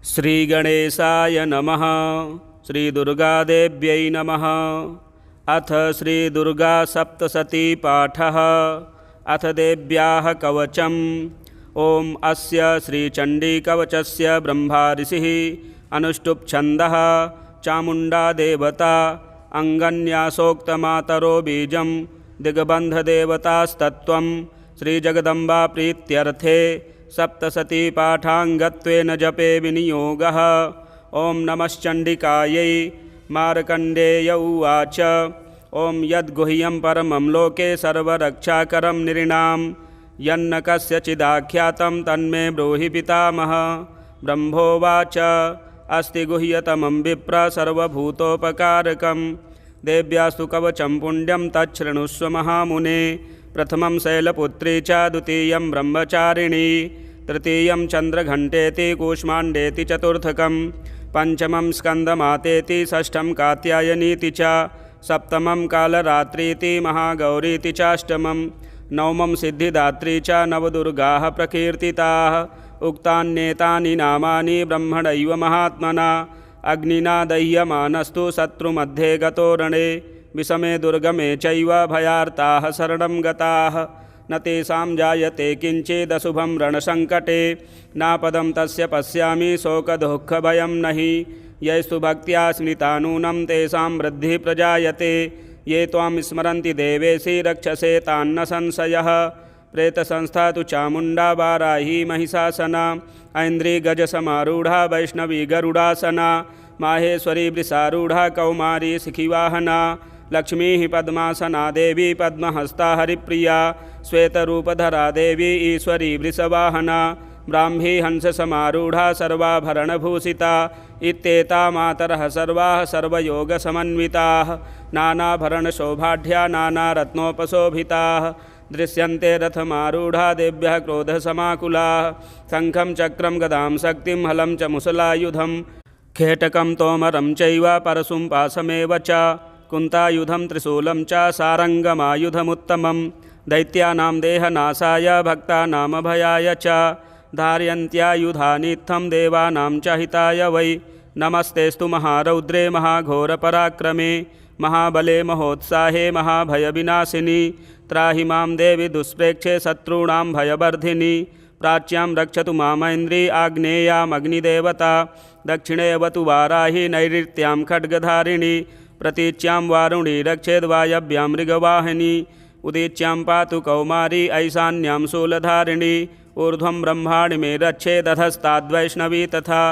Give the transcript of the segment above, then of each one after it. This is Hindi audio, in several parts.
श्रीगणेशाय नमः। श्रीदुर्गादेव्यै नमः। अथ श्रीदुर्गासप्तशती पाठः। अथ देव्याः कवचम्। ॐ अस्य श्रीचण्डीकवचस्य ब्रह्मा ऋषिः अनुष्टुप् छन्दः चामुण्डा देवता अङ्गन्यासोक्तमातरो बीजं दिग्बन्धदेवतास्तत्त्वं श्रीजगदम्बा प्रीत्यर्थे सप्तशती पाठाङ्गत्वेन जपे विनियोगः। ॐ नमश्चण्डिकायै। मार्कण्डेय उवाच। ॐ यद्गुह्यं परमं लोके सर्वरक्षाकरं नृणां यन्न कस्यचिदाख्यातं तन्मे ब्रूहि पितामह। ब्रह्मोवाच। अस्ति गुह्यतमं विप्र सर्वभूतोपकारकं देव्यास्तु कवचं पुण्यं तच्छृणुष्व महामुने। प्रथमं शैलपुत्री च द्वितीयं ब्रह्मचारिणी तृतीयं चन्द्रघण्टेति कूष्माण्डेति चतुर्थकं पञ्चमं स्कन्दमातेति षष्ठं कात्यायनीति च सप्तमं कालरात्रीति महागौरीति चाष्टमं नवमं सिद्धिदात्री च नवदुर्गाः प्रकीर्तिताः। उक्तान्येतानि नामानि ब्रह्मणैव महात्मना अग्निना दह्यमानस्तु शत्रुमध्ये गतो रणे विषमे दुर्गमे चैव भयार्ताः शरणं गताः न तेषां जायते किञ्चिदशुभं रणसङ्कटे नापदं तस्य पश्यामि शोकदुःखभयं नहि यैस्तु भक्त्या स्मृता नूनं तेषां वृद्धिः प्रजायते ये त्वां स्मरन्ति देवेशि रक्षसे तान्न संशयः। प्रेतसंस्था तु चामुण्डा वाराही महिषासना ऐन्द्री गजसमारूढा वैष्णवी गरुडासना माहेश्वरी वृषारूढा कौमारी शिखिवाहना लक्ष्मी पद्मासना देवी पद्महस्ता हरिप्रिया श्वेतरूपधरा देवी ईश्वरी वृषवाहना ब्राह्मी हंससमारूढा सर्वाभरणभूषिता इत्येता मातरः सर्वाः सर्वयोगसमन्विताः नानाभरणशोभाढ्या नानारत्नोपशोभिताः दृश्यन्ते रथमारूढा देव्यः क्रोधसमाकुलाः शङ्खं चक्रं गदां शक्तिं हलं च मुसलायुधं खेटकं तोमरं चैव परशुं पाशमेव च कुन्तायुधं त्रिशूलं च सारङ्गमायुधमुत्तमं दैत्यानां देहनाशाय भक्तानामभयाय च धारयन्त्यायुधानीत्थं देवानां च हिताय वै। नमस्तेस्तु महारौद्रे महाघोरपराक्रमे महाबले महोत्साहे महाभयविनाशिनी त्राहि मां देवि दुष्प्रेक्षे शत्रूणां भयवर्धिनी प्राच्यां रक्षतु मामैन्द्री आग्नेयामग्निदेवता दक्षिणेऽवतु वाराही नैऋत्यां खड्गधारिणी प्रतीच्यां वारुणी रक्षेद्वायव्यां मृगवाहिनी उदीच्यां पातु कौमारी ऐशान्यां शूलधारिणी ऊर्ध्वं ब्रह्माणि मे रक्षेदधस्ताद्वैष्णवी तथा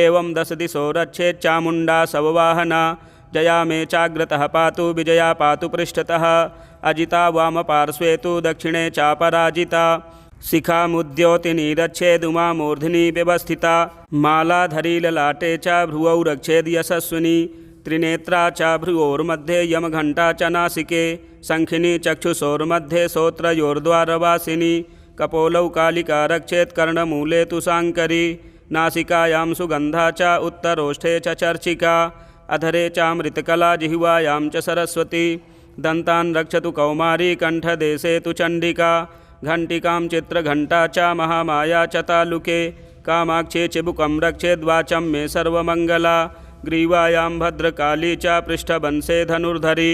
एवं दश दिशो रक्षेच्चामुण्डा शववाहना जया मे चाग्रतः पातु विजया पातु पृष्ठतः अजिता वामपार्श्वे तु दक्षिणे चापराजिता शिखामुद्योतिनी रक्षेदुमा मूर्ध्नि व्यवस्थिता मालाधरी ललाटे च भ्रुवौ रक्षेद् यशस्विनी त्रिनेत्रा च भ्रुवोर्मध्ये यमघण्टा च नासिके शङ्खिनी चक्षुषोर्मध्ये श्रोत्रयोर्द्वारवासिनी कपोलौ कालिका रक्षेत् कर्णमूले तु शाङ्करी नासिकायां सुगन्धा च उत्तरोष्ठे च चर्चिका अधरे चामृतकला जिह्वायां च सरस्वती दन्तान् रक्षतु कौमारी कण्ठदेशे तु चण्डिका घण्टिकां चित्रघण्टा च महामाया च तालुके कामाक्षी चिबुकं रक्षेद्वाचं मे सर्वमङ्गला ग्रीवायां भद्रकाली च पृष्ठवंशे धनुर्धरी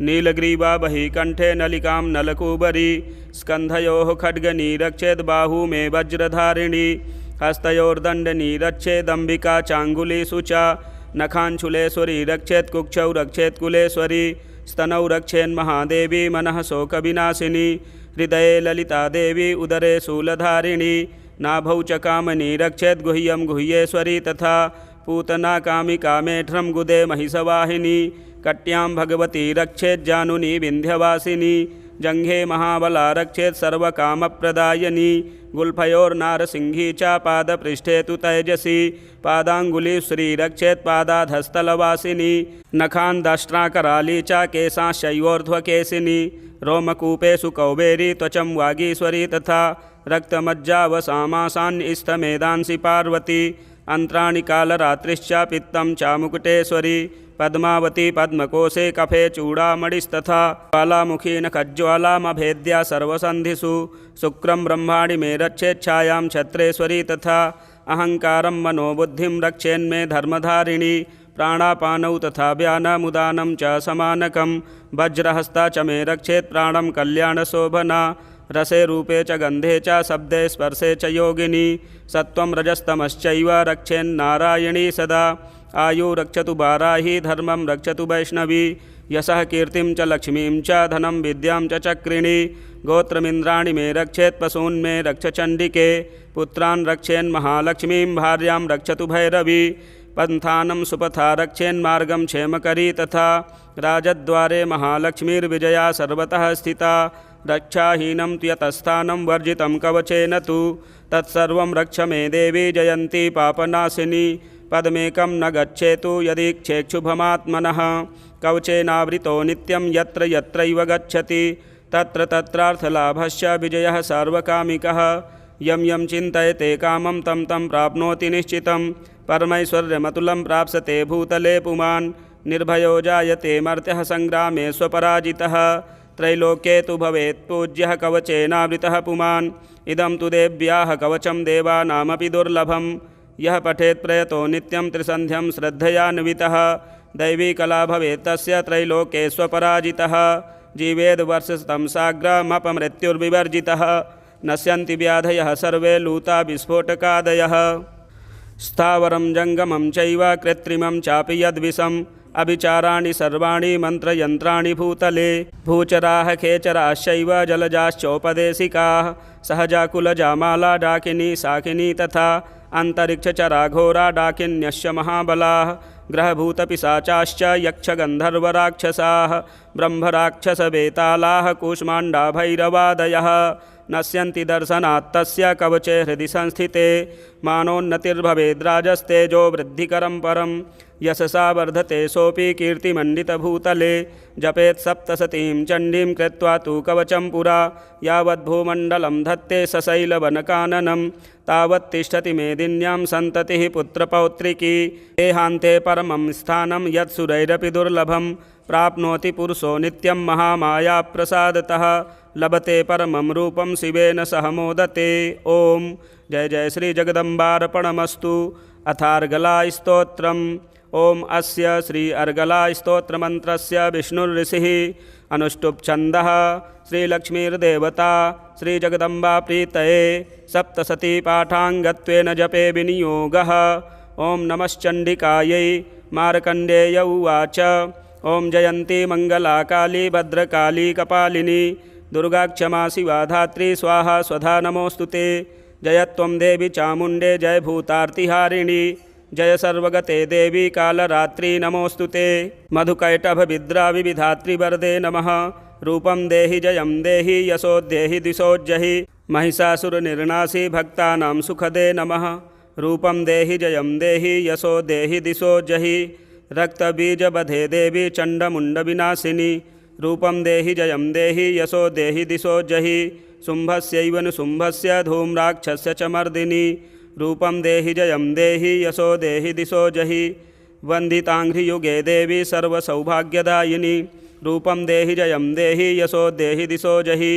नीलग्रीवा बहिकण्ठे नलिकां नलकूबरी स्कन्धयोः खड्गनी रक्षेद्बाहू मे वज्रधारिणी हस्तयोर्दण्डनी रक्षेदम्बिका चाङ्गुलीषु च नखाञ्चुलेश्वरी रक्षेत् कुक्षौ रक्षेत् कुलेश्वरी स्तनौ रक्षेन्महादेवी मनः शोकविनाशिनी हृदये ललिता देवी उदरे शूलधारिणी नाभौ च कामनी रक्षेत् गुह्यं गुह्येश्वरी तथा पूतना कामिका मेढ्रं गुदे महिषवाहिनी कट्यां भगवती रक्षेज्जानुनी विन्ध्यवासिनी जङ्घे महाबला रक्षेत् सर्वकामप्रदायिनी गुल्फयोर्नारसिंही च पादपृष्ठे तु तैजसी पादाङ्गुलीश्री रक्षेत् पादाधस्थलवासिनी नखान् दष्ट्राकराली च केशांशयोर्ध्वकेशिनी रोमकूपेषु कौबेरी त्वचं वागीश्वरी तथा रक्तमज्जावसामासान्निस्थमेदांसि पार्वती अन्त्राणि कालरात्रिश्च पित्तं च मुकुटेश्वरी पद्मावती पद्मकोशे कफे चूड़ामणिस्तथा ज्वालामुखी नखज्ज्वालामभेद्या सर्वसन्धिषु शुक्रं ब्रह्माणि मे रक्षेच्छायां छत्रेश्वरी तथा अहंकारं मनोबुद्धिं रक्षेन्मे धर्मधारिणी प्राणापानौ तथा व्यानमुदानं च समानकं वज्रहस्ता च मे रक्षेत् प्राणं कल्याणशोभना रसे रूपे च गन्धे च शब्दे स्पर्शे च योगिनी सत्वं रजस्तमश्चैव रक्षेन्नारायणी सदा आयु रक्षतु वाराही धर्मं रक्षतु वैष्णवी यशः कीर्तिं च लक्ष्मीं च धनं विद्यां च चक्रिणी गोत्रमिन्द्राणि मे रक्षेत् पशून् मे रक्ष चण्डिके पुत्रान् रक्षेन्महालक्ष्मीं भार्यां रक्षतु भैरवी पंथानं सुपथा रक्षेन्मार्गं क्षेमकरी तथा राजद्वारे महालक्ष्मीर्विजया सर्वतः स्थिता रक्षाहीनं तु यतस्थानं वर्जितं कवचेन तु तत्सर्वं रक्ष मे देवी जयन्ती पापनाशिनी पदमेकं न गच्छेतु यदि क्षेक्षुभमात्मनः कवचेनावृतो नित्यं यत्र यत्रैव गच्छति तत्र तत्रार्थलाभश्च विजयः सार्वकामिकः यं यं चिन्तयते कामं तं तं प्राप्नोति निश्चितं परमैश्वर्यमतुलं प्राप्स्यते भूतले पुमान् निर्भयो जायते मर्त्यः संग्रामे स्वपराजितः त्रैलोक्ये तु भवेत् पूज्यः कवचेनावृतः पुमान् इदं तु देव्याः कवचं देवानामपि दुर्लभं यः पठेत् प्रयतो नित्यं त्रिसन्ध्यं श्रद्धयान्वितः दैवी कला भवेत् तस्य त्रैलोके स्वपराजितः जीवेद् वर्षशतं साग्रमपमृत्युर्विवर्जितः नश्यन्ति व्याधयः सर्वे लूता विस्फोटकादयः स्थावरं जङ्गमं चैव कृत्रिमं चापि यद्विषम् अभिचाराणि सर्वाणि मन्त्रयन्त्राणि भूतले भूचराः खेचराश्चैव जलजाश्चोपदेशिकाः सहजाकुलजा माला डाकिनी शाकिनी तथा अन्तरिक्षचरा घोरा डाकिन्यश्च महाबलाः ग्रहभूतपिशाचाश्च यक्षगन्धर्वराक्षसाः ब्रह्मराक्षसवेतालाः कूष्माण्डा भैरवादयः नश्यन्ति दर्शनात् तस्य कवचे हृदि संस्थिते मानोन्नतिर्भवेद्राजस्तेजो वृद्धिकरं परं यशसा वर्धते सोऽपि कीर्तिमण्डितभूतले जपेत् सप्तशतीं चण्डीं कृत्वा तु कवचं पुरा यावद्भूमण्डलं धत्ते सशैलवनकाननं तावत् तिष्ठति मेदिन्यां सन्ततिः पुत्रपौत्रिकी देहान्ते परमं स्थानं यत्सुरैरपि दुर्लभं प्राप्नोति पुरुषो नित्यं महामायाप्रसादतः लभते परमं रूपं शिवेन सह मोदते। ओम जय जय श्री जगदम्बार्पणमस्तु। अथार्गलास्तोत्रम्। ओम अस्य श्री अर्गलास्तोत्रमन्त्रस्य विष्णुर्ऋषिः अनुष्टुप् छन्दः श्रीलक्ष्मीर्देवता श्रीजगदम्बा प्रीतये सप्तशती पाठाङ्गत्वेन जपे विनियोगः। ओम नमश्चण्डिकायै। मार्कण्डेय उवाच ओम जयन्ती मंगला काली भद्रकाली कपालिनी दुर्गा क्षमा शिवा धात्री स्वाहा स्वधा नमोस्तुते। जय त्वं देवी चामुण्डे जय भूतार्तिहारिणी जय सर्वगते देवी कालरात्रि नमोस्तुते। मधुकैटभ विद्रा विविधात्रि वरदे नमः। रूपं देहि जयं देहि यशो देहि दिशोज्जहि महिषासुरनिर्नाशी भक्तानां सुखदे नमः। रूपं देहि जयं देहि यशो देहि दिशोज्जहि रक्तबीजबधे देवी चण्डमुण्डविनाशिनी रूपं देहि जयं देहि यशो देहि दिशोज्जहि शुम्भस्यैव निशुम्भस्य धूम्राक्षस्य च मर्दिनी रूपं देहि जयं देहि यशो देहि दिशोज्जहि वन्दिताङ्घ्रियुगे देवी सर्वसौभाग्यदायिनी रूपं देहि जयं देहि यशो देहि दिशोज्जहि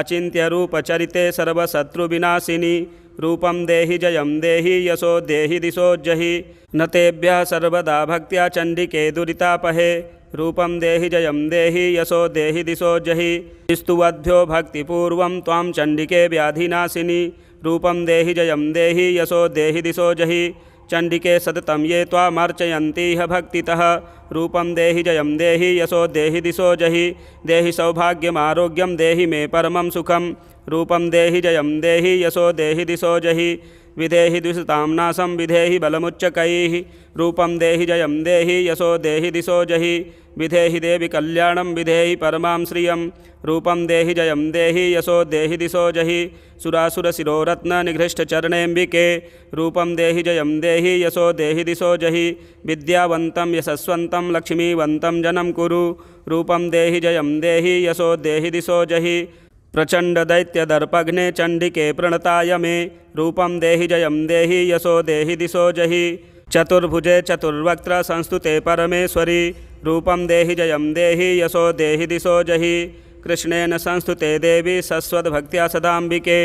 अचिन्त्यरूपचरिते सर्वशत्रुविनाशिनी रूपं देहि जयं देहि यशो देहि दिशोज्जहि न तेभ्यः सर्वदा भक्त्या चण्डिके दुरितापहे रूपं देहि जयं देहि यशो देहि दिशोज्जहि स्तुवद्भ्यो भक्तिपूर्वं त्वां चण्डिके व्याधिनाशिनी रूपं देहि जयं देहि यशो देहि दिशोज्जहि चण्डिके सततं ये त्वामर्चयन्तीह भक्तितः रूपं देहि जयं देहि यशो देहि दिशोज्जहि देहि सौभाग्यमारोग्यं देहि मे परमं सुखं रूपं देहि जयं देहि यशो देहि दिशोज्जहि विधेहि द्विषतां नाशं विधेहि बलमुच्चकैः रूपं देहि जयं देहि यशो देहि दिशोज्जहि विधेहि देवि कल्याणं विधेहि परमां श्रियं रूपं देहि जयं देहि यशो देहि दिशोज्जहि सुरासुरशिरोरत्ननिघृष्टचरणेऽम्बिके रूपं देहि जयं देहि यशो देहि दिशोज्जहि विद्यावन्तं यशस्वन्तं लक्ष्मीवन्तं जनं कुरु रूपं देहि जयं देहि यशो देहि दिशोज्जहि प्रचण्डदैत्यदर्पघ्ने चण्डिके प्रणताय मे रूपं देहि जयं देहि यशो देहि दिशोज्जहि चतुर्भुजे चतुर्वक्त्र संस्तुते परमेश्वरी रूपं देहि जयं देहि यशो देहि दिशोज्जहि कृष्णेन संस्तुते देवी सस्वद्भक्त्या सदाम्बिके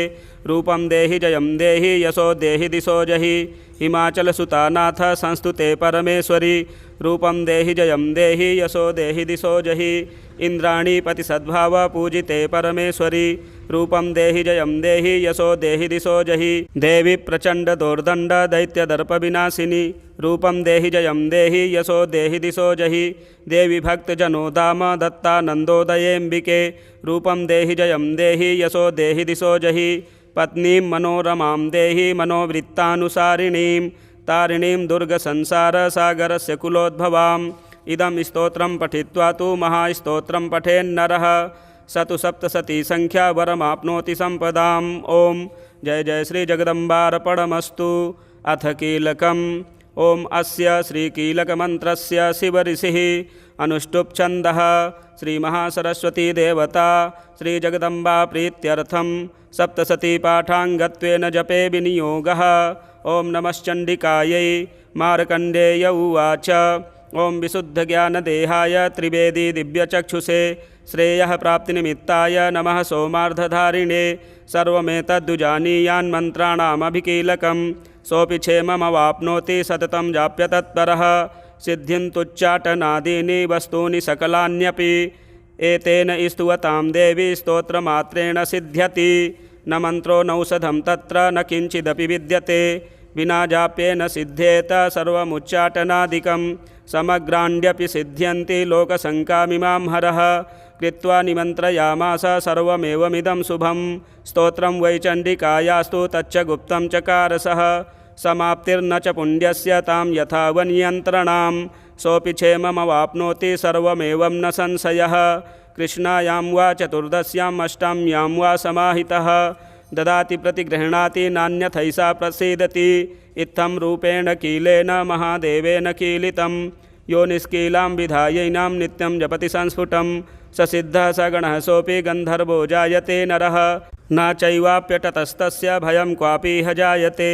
रूपं देहि जयं देहि यशो देहि दिशो जहि हिमाचलसुतानाथ संस्तुते परमेश्वरी रूपं देहि जयं देहि यशो देहि दिशो जहि इंद्राणी पतिसद्भाव पूजिते परमेश्वरी रूपं देहि जयं देहि यशो देहि दिशो जहि देवी प्रचंड दोर्दंड दैत्य दर्प विनाशिनी रूपं देहि जयं देहि यशो देहि दिशो जहि देवी भक्तजनो दाम दत्तानंदोदयेऽम्बिके रूपं देहि जयं देहि यशो देहि दिशो जहि पत्नीं मनोरमां देहि मनोवृत्तानुसारिणीं तारिणीं दुर्गसंसारसागरस्य कुलोद्भवाम् इदं स्तोत्रं पठित्वा तु महास्तोत्रं पठेन्नरः स तु सप्तशती संख्या वरमाप्नोति संपदाम्। ओम जय जय श्री जगदम्बार्पणमस्तु। अथ कीलकम्। ओम अस्य श्रीकीलकमन्त्रस्य शिवऋषिः अनुष्टुप् छन्दः श्री महासरस्वती देवता श्री जगदम्बा प्रीत्यर्थं सप्तशती पाठाङ्गत्वेन जपे विनियोगः। ओम नमश्चण्डिकायै। मार्कण्डेय उवाच ओम विशुद्धज्ञानदेहाय त्रिवेदी दिव्यचक्षुषे श्रेयः प्राप्तिनिमित्ताय नमः सोमार्धधारिणे सर्वमेतद्दुजानीयान्मन्त्राणामभिकीलकं सोऽपि क्षेममवाप्नोति सततं जाप्य तत्परः सिद्ध्यन्तुच्चाटनादीनि वस्तूनि सकलान्यपि एतेन स्तुवतां देवी स्तोत्रमात्रेण सिद्ध्यति न मन्त्रो नौषधं तत्र न किञ्चिदपि विद्यते विना जाप्येन सिद्ध्येत सर्वमुच्चाटनादिकं समग्राण्यपि सिद्ध्यन्ति लोकशङ्कामिमां हरः कृत्वा निमन्त्रयामास सर्वमेवमिदं शुभं स्तोत्रं वै चण्डिकायास्तु तच्च गुप्तं चकारसः समाप्तिर्न च पुण्यस्य तां यथा वनियन्त्रणां सोऽपि क्षेममवाप्नोति सर्वमेवं न संशयः कृष्णायां वा चतुर्दश्याम् अष्टम्यां वा समाहितः ददाति प्रतिगृह्णाति नान्यथैषा प्रसीदति इत्थं रूपेण कीलेन महादेवेन कीलितं यो निष्कीलां विधायैनां नित्यं जपति संस्फुटं स सिद्धः स गणः सोऽपि गन्धर्वो जायते नरः न चैवाप्यततस्तस्य भयं क्वापीह जायते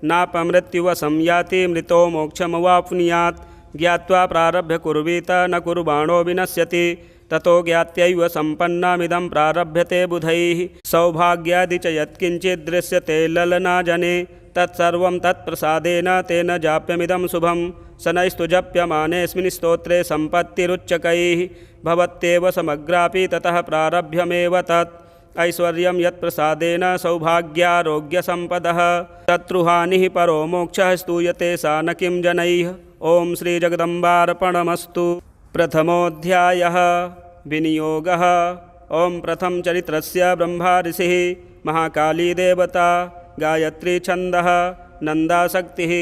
नापमृत्युवशं याति मृतो मोक्षमवाप्नुयात् ज्ञात्वा प्रारभ्य कुर्वीत न कुर्वाणो विनश्यति ततो ज्ञात्यैव सम्पन्नमिदं प्रारभ्यते बुधैः सौभाग्यादि च यत्किञ्चित् दृश्यते ललनाजने तत्सर्वं तत्प्रसादेन तेन जाप्यमिदं शुभं शनैस्तु जप्यमानेऽस्मिन् स्तोत्रे सम्पत्तिरुच्चकैः भवत्येव समग्रापि ततः प्रारभ्यमेव तत् ऐश्वर्यं यत्प्रसादेन सौभाग्यारोग्यसम्पदः शत्रुहानिः परो मोक्षः स्तूयते सा न किं जनैः। ओम श्री जगदम्बार्पणमस्तु। प्रथमोऽध्यायः विनियोगः। ओम प्रथम चरित्रस्य ब्रह्मा ऋषिः महाकाली देवता गायत्री छन्दः नन्दाशक्तिः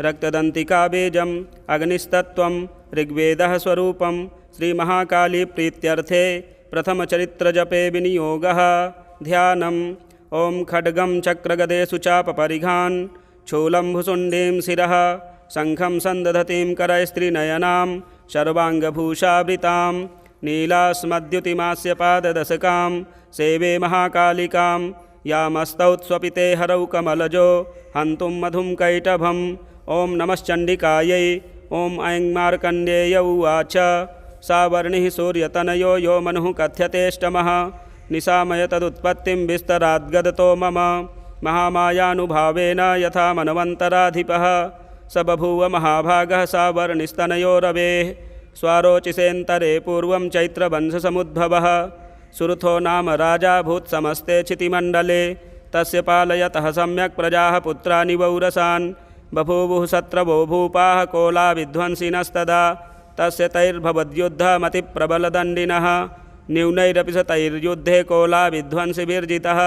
रक्तदन्तिका बीजम् अग्निस्तत्त्वं ऋग्वेदः स्वरूपं श्री महाकाली प्रीत्यर्थे प्रथमचरित्रजपे विनियोगः। ध्यानम्। ओम खड्गं चक्रगदेषु चापपरिघान् शूलं भुसुण्डीं शिरः शङ्खं सन्दधतीं करैस्त्रिनयनां सर्वाङ्गभूषावृतां नीलास्मद्युतिमास्य पाददशकां सेवे महाकालिकां यामस्तौत्स्वपिते हरौ कमलजो हन्तुं मधुं कैटभम्। ओं नमश्चण्डिकायै। ओं ऐं मार्कण्डेय उवाच सावर्णिः सूर्यतनयो यो मनुः कथ्यतेष्टमः निशामय तदुत्पत्तिं विस्तराद्गदतो मम महामायानुभावेन यथा मनवन्तराधिपः स बभूव महाभागः सावर्णिस्तनयो रवेः स्वारोचिसेन्तरे पूर्वं चैत्रवंशसमुद्भवः सुरथो नाम राजा भूत्समस्ते क्षितिमण्डले तस्य पालयतः सम्यक् प्रजाः पुत्रानि वौरसान् बभूवुः शत्रवो भूपाः कोलाविध्वंसिनस्तदा तस्य तैर्भवद्युद्धमतिप्रबलदण्डिनः न्यूनैरपि स तैर्युद्धे कोलाविध्वंसिभिर्जितः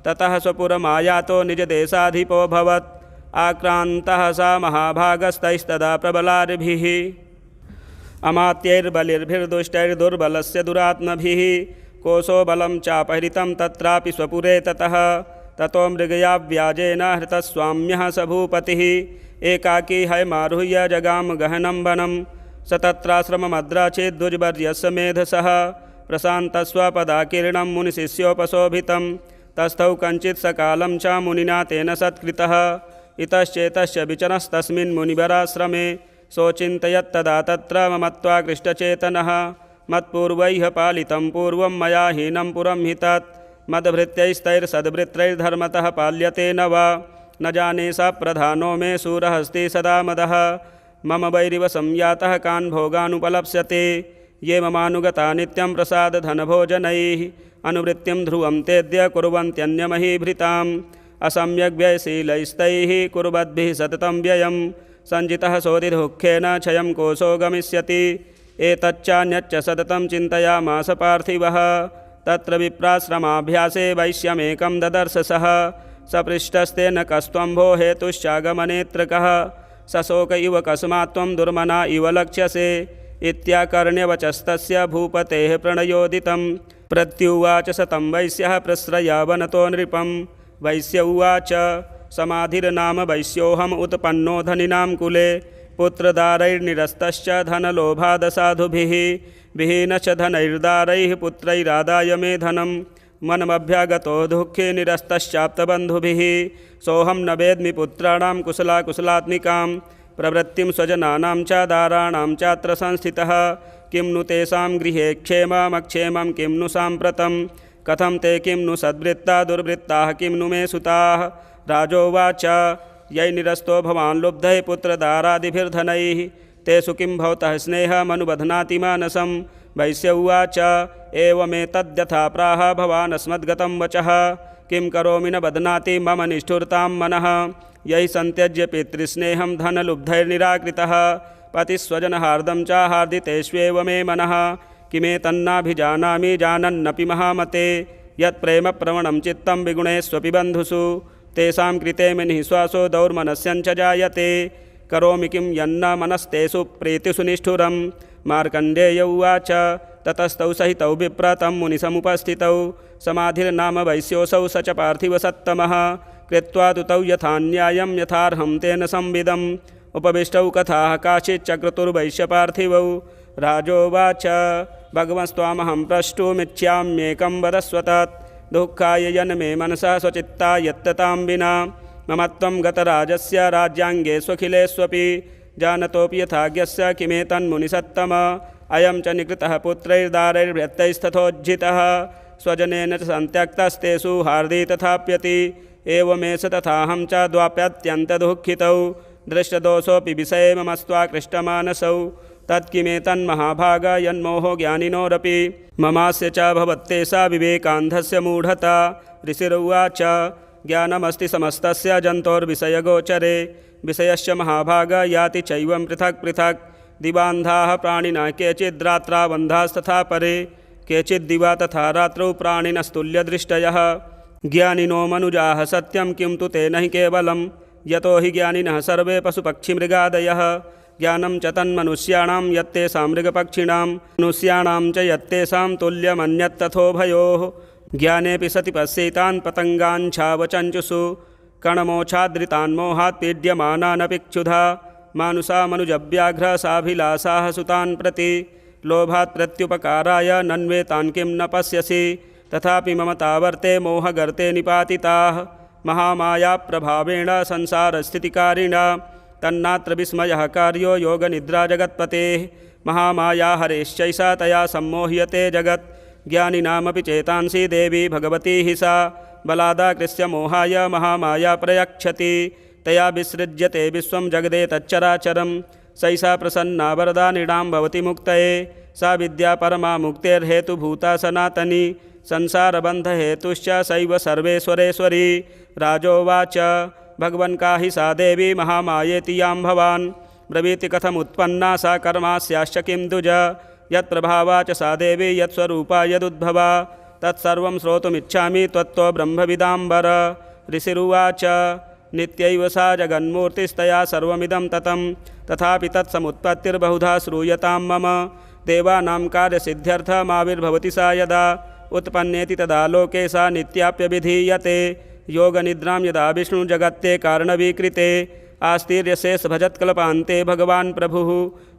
ततः स्वपुरमायातो निजदेशाधिपोऽभवत् आक्रान्तः सा महाभागस्तैस्तदा प्रबलार्भिः अमात्यैर्बलिर्भिर्दुष्टैर्दुर्बलस्य दुरात्मभिः कोशो बलं चापहृतं तत्रापि स्वपुरे ततः ततो मृगयाव्याजेन हृतस्वाम्यः स भूपतिः एकाकी हैमारुह्य जगाम गहनं वनं स तत्राश्रममद्राचेद्दुर्वर्यस्य मेधसः प्रशान्तस्वपदाकीर्णं मुनिशिष्योपशोभितं तस्थौ कञ्चित् सकालं च मुनिना तेन सत्कृतः इतश्चेतश्च विचरस्तस्मिन् मुनिवराश्रमे सोचिन्तयत्तदा तत्र ममत्वाकृष्टचेतनः मत्पूर्वैः पालितं पूर्वं मया हीनं पुरं हि तत् मदभृत्यैस्तैर्सद्भृत्रैर्धर्मतः पाल्यते न वा न जाने स प्रधानो मे शूरहस्ति सदा मदः मम वैरिव संयातः कान् भोगानुपलप्स्यते ये ममानुगता नित्यं प्रसादधनभोजनैः अनुवृत्तिं ध्रुवं तेद्य कुर्वन्त्यन्यमहीभृताम् असम्यग्व्ययशीलैस्तैः कुर्वद्भिः सततं व्ययं सञ्जितः सोदिदुःखेन क्षयं कोशो गमिष्यति एतच्चान्यच्च सततं चिन्तयामास पार्थिवः तत्र विप्राश्रमाभ्यासे वैश्यमेकं ददर्श सः सपृष्टस्तेन कस्त्वम्भो हेतुश्चागमनेऽत्र कः सशोक इव कस्मात् त्वं दुर्मना इव लक्ष्यसे इत्याकर्ण्यवचस्तस्य भूपतेः प्रणयोदितं प्रत्युवाच स तं वैश्यः प्रश्रयावनतो नृपं वैश्य उवाच समाधिर्नाम वैश्योऽहम् उत्पन्नो धनिनां कुले पुत्रदारैर्निरस्तश्च धनलोभादसाधुभिः विहीनश्च धनैर्दारैः पुत्रैरादाय मे धनं मनमभ्यागतो दुःखे निरस्तश्चाप्तबन्धुभिः सोऽहं न वेद्मि पुत्राणां कुशलाकुशलात्मिकां प्रवृत्तिं स्वजनानां च दाराणां चात्र संस्थितः किं नु तेषां गृहे क्षेममक्षेमं किं नु साम्प्रतं कथं ते किं नु सद्वृत्ता दुर्वृत्ताः किं नु मे सुताः राजोवाच यैर्निरस्तो भवान् लुब्धैः पुत्रदारादिभिर्धनैः तेषु किं भवतः स्नेहमनुबध्नाति मानसं वैश्य उवाच एवमेतद्यथा प्राह भवान् अस्मद्गतं वचः किं करोमि न बध्नाति मम निष्ठुरतां मनः यैः सन्त्यज्य पितृस्नेहं धनलुब्धैर्निराकृतः पतिस्वजनहार्दं च हार्दितेष्वेव मे मनः किमेतन्नाभिजानामि जानन्नपि महामते यत्प्रेम प्रवणं चित्तं विगुणेष्वपि बन्धुषु तेषां कृते मे निःश्वासो दौर्मनस्यञ्च जायते करोमि किं यन्न मनस्तेषु प्रीतिषु निष्ठुरं मार्कण्डेय उवाच ततस्तौ सहितौ विप्रतं मुनिसमुपस्थितौ समाधिर्नाम वैश्योऽसौ स च पार्थिवसत्तमः कृत्वा तुतौ यथा न्यायं यथार्हं तेन संविदम् उपविष्टौ कथाः काचिच्चक्रतुर्वैश्यपार्थिवौ राजोवाच भगवस्त्वामहं प्रष्टुमिच्छाम्येकं वदस्व तत् दुःखाय यन्मे मनसः स्वचित्ता यत्ततां विना मम त्वं गतराजस्य राज्याङ्गेष्वखिलेष्वपि जानतोऽपि यथाज्ञस्य किमेतन्मुनिसत्तम अयं च निकृतः पुत्रैर्दारैर्भृत्यैस्तथोज्झितः स्वजनेन च सन्त्यक्तस्तेषु हार्दी तथाप्यति एवमेष तथाहं च द्वाप्यत्यन्तदुःखितौ दृष्टदोषोऽपि विषये ममस्त्वाकृष्टमानसौ तत्किमेतन्महाभाग यन्मोहो ज्ञानिनोरपि ममास्य च भवत्तेषा विवेकान्धस्य मूढता ऋषिरुवाच ज्ञानमस्ति समस्तस्य जन्तोर्विषयगोचरे विषयश्च महाभाग याति चैवं पृथक् पृथक् दिवान्धाः प्राणिनः केचिद्रात्राबन्धास्तथा परे केचिद्दिवा तथा रात्रौ प्राणिनस्तुल्यदृष्टयः ज्ञानिनो मनुजाः सत्यं किं तु तेन हि केवलं यतो हि ज्ञानिनः सर्वे पशुपक्षिमृगादयः ज्ञानं च तन्मनुष्याणां यत्तेषां मृगपक्षिणां मनुष्याणां च यत्तेषां तुल्यमन्यत्तथोभयोः ज्ञानेऽपि सति पश्यैतान् पतङ्गान् छावचञ्चुषु कणमोच्छाद्रितान् मोहात् पीड्यमानानपि क्षुधा मानुषा मनुजव्याघ्रसाभिलाषाः सुतान् प्रति लोभात् प्रत्युपकाराय नन्वेतान् किं न पश्यसि तथापि ममतावर्ते मोहगर्ते निपातिताः महामायाप्रभावेण संसारस्थितिकारिणा तन्नात्र विस्मयः कार्यो योगनिद्राजगत्पतेः महामाया हरेश्चैषा तया सम्मोह्यते जगत् ज्ञानिनामपि चेतांसि देवी भगवती हि सा बलादाकृष्य मोहाय महामाया प्रयच्छति तया विसृज्यते विश्वं जगदेतच्चराचरं सैषा प्रसन्ना वरदा नृणां भवति मुक्तये सा विद्या परमा मुक्तेर्हेतुभूता सनातनी संसारबन्धहेतुश्च सैव सर्वेश्वरेश्वरी राजोवाच भगवन् का हि सा देवी महामायेति यां भवान् ब्रवीति कथमुत्पन्ना सा कर्मास्याश्च किं दुज यत्प्रभावा च सा देवी यत्स्वरूपा यदुद्भवा तत्सर्वं श्रोतुमिच्छामि त्वत्तो ब्रह्मविदाम्बर ऋषिरुवाच नित्यैव सा जगन्मूर्तिस्तया सर्वमिदं ततं तथापि तत्समुत्पत्तिर्बहुधा श्रूयतां मम देवानां कार्यसिद्ध्यर्थमाविर्भवति सा यदा उत्पन्नेति तदा लोके सा नित्याप्यभिधीयते योगनिद्रां यदा विष्णुजगत्ते कारणवीकृते आस्तीर्यशेषभजत्कल्पान्ते भगवान् प्रभुः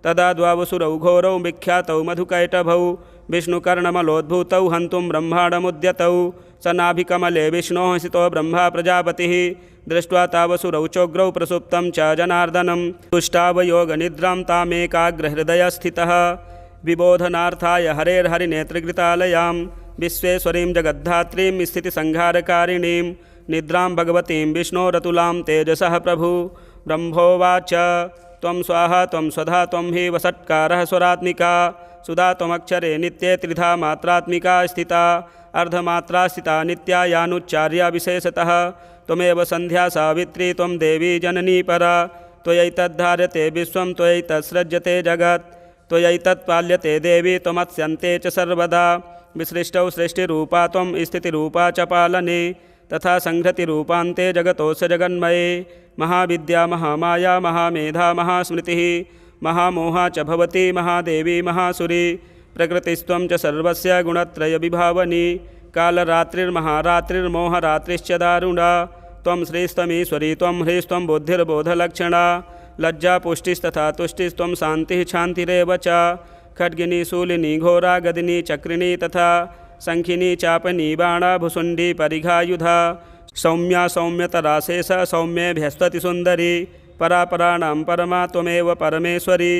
तदा द्वावसुरौ घोरौ विख्यातौ मधुकैटभौ विष्णुकर्णमलोद्भूतौ हन्तुं ब्रह्माण्डमुद्यतौ स नाभिकमले विष्णोः स्थितो ब्रह्मा प्रजापतिः दृष्ट्वा तावसुरौ चोग्रौ प्रसुप्तं च जनार्दनं तुष्टावयोगनिद्रां तामेकाग्रहृदयस्थितः विबोधनार्थाय हरेर्हरिनेत्रकृतालयां विश्वेश्वरीं जगद्धात्रीं स्थितिसंहारकारिणीं निद्रां भगवतीं विष्णोरतुलां तेजसः प्रभु। ब्रह्मोवाच त्वं स्वाहा त्वं स्वधा त्वं हि वसत्कारः स्वरात्मिका सुधा त्वमक्षरे नित्ये त्रिधा मात्रात्मिका स्थिता अर्धमात्रा स्थिता नित्या यानुच्चार्या विशेषतः त्वमेव संध्या सावित्री त्वं देवी जननी परा त्वयैतद्धार्यते विश्वं त्वयैतत्सृज्यते जगत् त्वयैतत्पाल्यते देवी त्वमत्स्यन्ते च सर्वदा विसृष्टौ सृष्टिरूपा त्वं स्थितिरूपा च पालने तथा संहृतिरूपान्ते जगतोऽस्य जगन्मये महाविद्या महामाया महामेधा महास्मृतिः महामोहा च भवती महादेवी महासुरी प्रकृतिस्त्वं च सर्वस्य गुणत्रयविभावनी कालरात्रिर्महारात्रिर्मोहरात्रिश्च दारुणा त्वं श्रीस्त्वमीश्वरी त्वं ह्रीस्त्वं बुद्धिर्बोधलक्षणा लज्जा पुष्टिस्तथा तुष्टिस्त्वं शान्तिः शान्तिरेव च खड्गिनी शूलिनी घोरा गदिनी चक्रिणी तथा शङ्खिनी चापनी बाणा भुसुण्डी परिघायुधा सौम्या सौम्यतरा शेष सौम्येभ्यस्तति सुन्दरी परापराणां परमा त्वमेव परमेश्वरी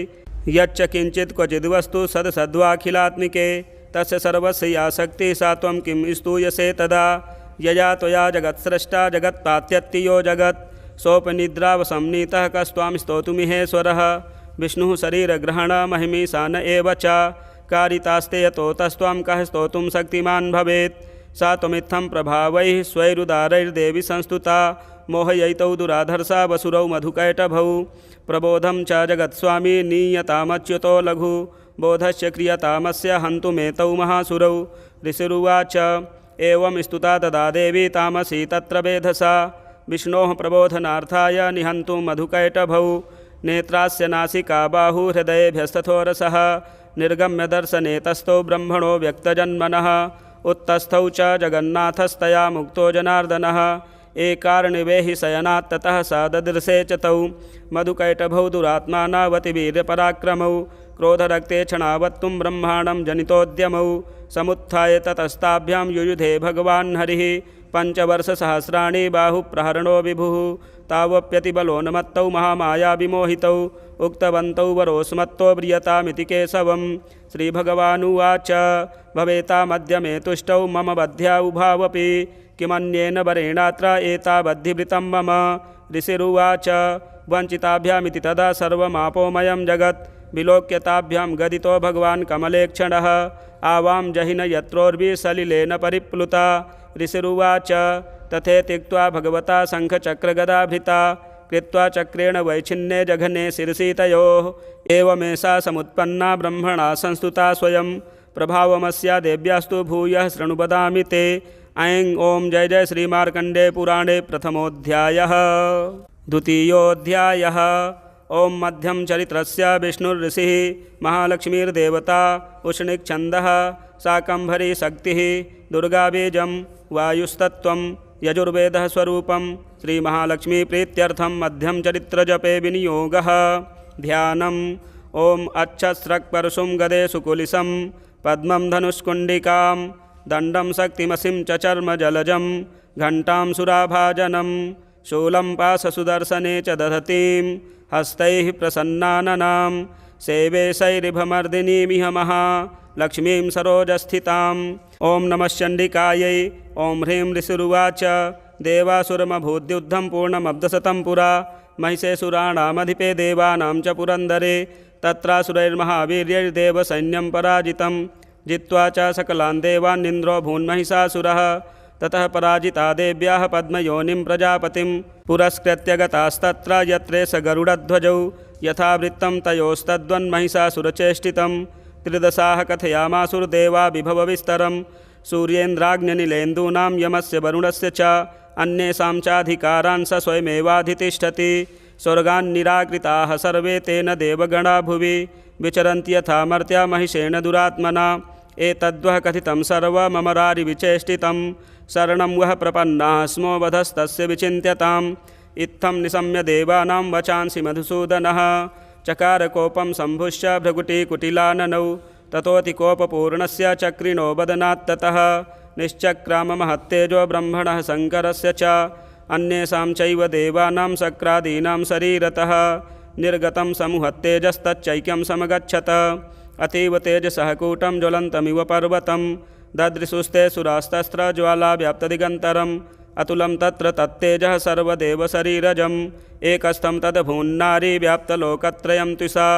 यच्च किञ्चित् क्वचिद्वस्तु सद्सद्वाखिलात्मिके तस्य सर्वस्य या शक्तिः सा त्वं किं स्तूयसे तदा यया त्वया जगत्स्रष्टा जगत्पात्यत्तियो जगत् सोपनिद्रावसंनीतः कस्त्वां स्तोतुमिहेश्वरः विष्णुः शरीरग्रहणमहिमी सा न एव च कारितास्ते यतो तस्त्वां कः स्तोतुं शक्तिमान् भवेत् सा त्वमित्थं प्रभावैः स्वैरुदारैर्देवी संस्तुता मोहयैतौ दुराधर्षा वसुरौ मधुकैटभौ प्रबोधं च जगत्स्वामी नीयतामच्युतो लघु बोधस्य क्रियतामस्य हन्तुमेतौ महासुरौ ऋषिरुवाच एवं स्तुता तदा देवी तामसी तत्र वेधसा विष्णोः प्रबोधनार्थाय निहन्तुं मधुकैटभौ नेत्रास्य नासिका बाहु हृदयेभ्यस्तथोरसः निर्गम्य दर्शने तस्थौ ब्रह्मणो व्यक्तजन्मनः उत्तस्थौ च जगन्नाथस्तया मुक्तो जनार्दनः एकार्णिवेहि शयनात् ततः सा ददृशे च तौ मधुकैटभौ दुरात्मानावतिवीर्यपराक्रमौ क्रोधरक्ते क्षणावत्तुं ब्रह्माणं जनितोद्यमौ समुत्थाय ततस्ताभ्यां युयुधे भगवान् हरिः पञ्चवर्षसहस्राणि बाहुप्रहरणो विभुः तावप्यतिबलोन्मत्तौ महामाया विमोहितौ उक्तवन्तौ वरोस्मत्तो व्रियतामिति केशवं श्रीभगवानुवाच भवेतामद्य मे तुष्टौ मम बध्या उभावपि किमन्येन वरेणात्र एतावद्धिवृतं मम ऋषिरुवाच वञ्चिताभ्यामिति तदा सर्वमापोमयं जगत् विलोक्यताभ्यां गदितो भगवान् कमलेक्षणः आवां जहिन यत्रोर्विसलिलेन परिप्लुता ऋषिरुवाच तथे त्यक्त्वा भगवता शङ्खचक्रगदाभृता कृत्वा चक्रेण वैच्छिन्ने जघने शिरसि तयोः एवमेषा समुत्पन्ना ब्रह्मणा संस्तुता स्वयं प्रभावमस्या देव्यास्तु भूयः शृणु वदामि ते ऐं ओं जय जय श्रीमार्कण्डे पुराणे प्रथमोऽध्यायः द्वितीयोऽध्यायः ओं मध्यम चरित्रस्य विष्णुर्ऋषिः महालक्ष्मीर्देवता उष्णिक्छन्दः शाकम्भरी शक्तिः दुर्गाबीजं वायुस्तत्त्वं यजुर्वेदः स्वरूपं श्रीमहालक्ष्मीप्रीत्यर्थं मध्यम चरित्रजपे विनियोगः ध्यानम् ओं अच्छस्रक्परशुं गदे सुकुलिशं पद्मं धनुष्कुण्डिकां दण्डं शक्तिमसिं च चर्मजलजं घण्टां सुराभाजनं शूलं पाशसुदर्शने च दधतीं हस्तैः प्रसन्नाननां सेवे शैरिभमर्दिनीमिह महालक्ष्मीं सरोजस्थिताम् ॐ नमः चण्डिकायै ॐ ह्रीं ऋषिरुवाच देवासुरमभूद्युद्धं पूर्णमब्धशतं पुरा महिषेसुराणामधिपे देवानां च पुरन्दरे तत्रासुरैर्महावीर्यैर्देवसैन्यं पराजितं जित्वा च सकलान् देवानिन्द्रो भून्महिषासुरः ततः पराजिता देव्याः पद्मयोनिं प्रजापतिं पुरस्कृत्य गतास्तत्र यत्रे स गरुडध्वजौ यथावृत्तं तयोस्तद्वन्महिषासुरचेष्टितं त्रिदशाः कथयामासुर्देवा विभवविस्तरं सूर्येन्द्राग्निनीलेन्दूनां यमस्य वरुणस्य च अन्येषां चाधिकारान् स स्वयमेवाधितिष्ठति स्वर्गान्निराकृताः सर्वे तेन देवगणा भुवि विचरन्ति यथा मर्त्या महिषेण दुरात्मना एतद्वः कथितं सर्वममरारिविचेष्टितं शरणं वः प्रपन्नाः स्मो वधस्तस्य विचिन्त्यताम् इत्थं निशम्य देवानां वचांसि मधुसूदनः चकारकोपं सम्भुश्य भृगुटिकुटिलाननौ ततोऽतिकोपपूर्णस्य चक्रिणो वदनात्ततः निश्चक्राममहत्तेजो ब्रह्मणः शङ्करस्य च अन्येषां चैव देवानां शक्रादीनां शरीरतः निर्गतं समुहत्तेजस्तच्चैक्यं समगच्छत अतीव तेजसः कूटं ज्वलन्तमिव पर्वतं ददृशुस्ते सुरास्तस्त्रज्वालाव्याप्तदिगन्तरम् अतुलं तत्र तत्तेजः सर्वदेवशरीरजम् एकस्थं तद्भून्नारी व्याप्तलोकत्रयं त्विषा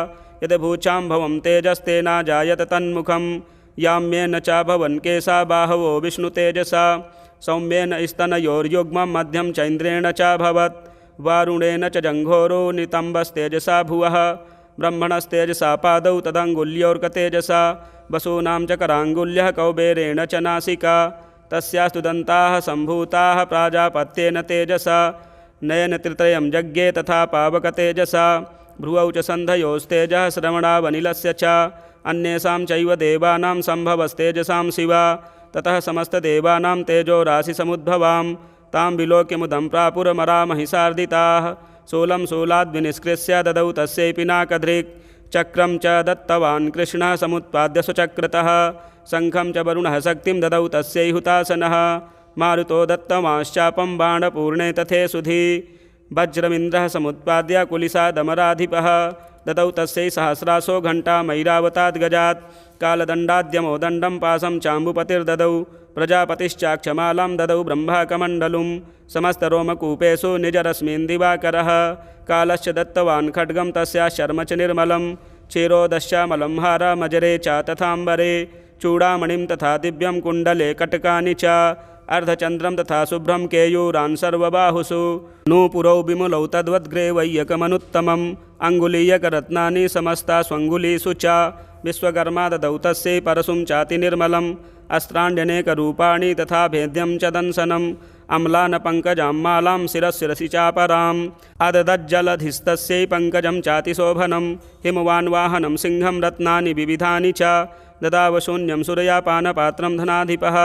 यद्भूचाम्भवं तेजस्तेना जायत तन्मुखं याम्येन च भवन् केशा बाहवो विष्णुतेजसा सौम्येन स्तनयोर्युग्मं मध्यं चैन्द्रेण च भवत् वारुणेन च जङ्घोरो नितम्बस्तेजसा भुवः ब्रह्मणस्तेजसा पादौ तदङ्गुल्योर्कतेजसा वसूनां च कराङ्गुल्यः कौबेरेण च नासिका तस्यास्तु दन्ताः सम्भूताः प्राजापत्येन तेजसा नयनत्रित्रयं यज्ञे तथा पावकतेजसा भ्रुवौ च सन्धयोस्तेजः श्रवणावनिलस्य च अन्येषां चैव देवानां सम्भवस्तेजसां शिवा ततः समस्तदेवानां तेजो राशिसमुद्भवां तां विलोक्य मुदं प्रापुरमरामहिषार्दिताः शूलं शूलाद्विनिष्कृष्य ददौ तस्यै पिनाकधृक् चक्रं च दत्तवान् कृष्णः समुत्पाद्य सुचक्रतः शङ्खं च वरुणः शक्तिं ददौ तस्यै हुतासनः मारुतो दत्तमाश्चापं बाणपूर्णे तथे सुधी वज्रमिन्द्रः समुत्पाद्य कुलिसादमराधिपः ददौ तस्यै सहस्रासो घण्टामैरावताद् गजात् कालदण्डाद्यमो दण्डं पाशं चाम्बुपतिर्ददौ प्रजापतिश्चाक्षमालां ददौ ब्रह्माकमण्डलुं समस्तरोमकूपेषु निजरश्मीन् दिवाकरः कालश्च दत्तवान् खड्गं तस्या शर्म च निर्मलं क्षीरोदश्चामलं हारमजरे च तथाम्बरे चूडामणिं तथा दिव्यं कुण्डले कटकानि च अर्धचन्द्रं तथा शुभ्रं केयूरान् सर्वबाहुषु नूपुरौ विमुलौ तद्वद्ग्रेवैयकमनुत्तमम् अङ्गुलीयकरत्नानि समस्ता स्वङ्गुलीषु च विश्वकर्मा ददौ तस्यै परशुं चातिनिर्मलम् अस्त्राण्यनेकरूपाणि तथा भेद्यं च दंशनम् अम्लानपङ्कजां मालां शिरशिरसि चापराम् अददज्जलधिस्तस्यै पङ्कजं चातिशोभनं हिमवान्वाहनं सिंहं रत्नानि विविधानि च ददावशून्यं सुरयापानपात्रं धनाधिपः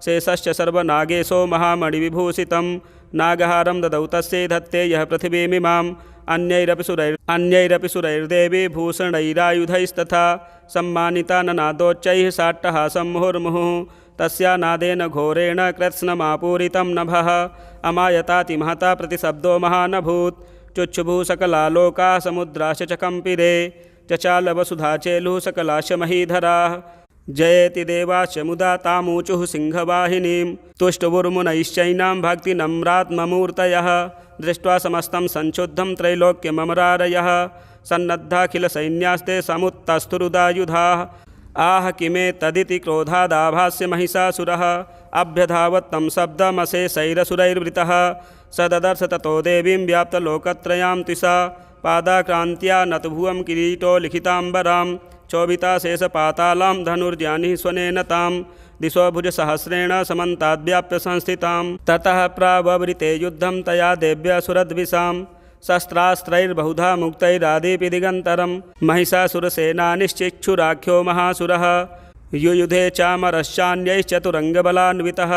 शेषश्च सर्वनागेशो महामणिविभूषितं नागहारं ददौ तस्यै धत्ते यः पृथिवीमिमाम् अन्यैरपि सुरैर्देवी भूषणैरायुधैस्तथा सम्मानिता ननादोच्चैः साट्टहासं मुहुर्मुहुः तस्या नादेन घोरेण कृत्स्नमापूरितं नभः अमायतातिमहता प्रतिशब्दो महानभूत् चुच्छुभुः सकलालोकाः समुद्राश्च च कम्पिरे चचालवसुधाचेलुः सकलाश्च महीधराः जयेति देवाश्च मुदा तामूचुः सिंहवाहिनीं तुष्टुवुर्मुनैश्चैनां भक्तिनम्रात्ममूर्तयः दृष्ट्वा समस्तं संशुद्धं त्रैलोक्यममरारयः सन्नद्धाखिलसैन्यास्ते समुत्तस्थुरुदायुधाः आह किमेतदिति क्रोधादाभास्य महिषासुरः अभ्यधावत्तं शब्दमशेषैरसुरैर्वृतः स ददर्श ततो देवीं व्याप्तलोकत्रयां त्विषा पादाक्रान्त्या नतभुवं किरीटो लिखिताम्बरां चोभिताशेषपातालां धनुर्जानिः स्वनेन तां दिशो भुजसहस्रेण समन्ताद्व्याप्य संस्थितां ततः प्राववृते युद्धं तया देव्या सुरद्विषां शस्त्रास्त्रैर्बहुधा मुक्तैरादिपि दिगन्तरं महिषासुरसेनानिश्चिक्षुराख्यो महासुरः युयुधे चामरश्चान्यैश्चतुरङ्गबलान्वितः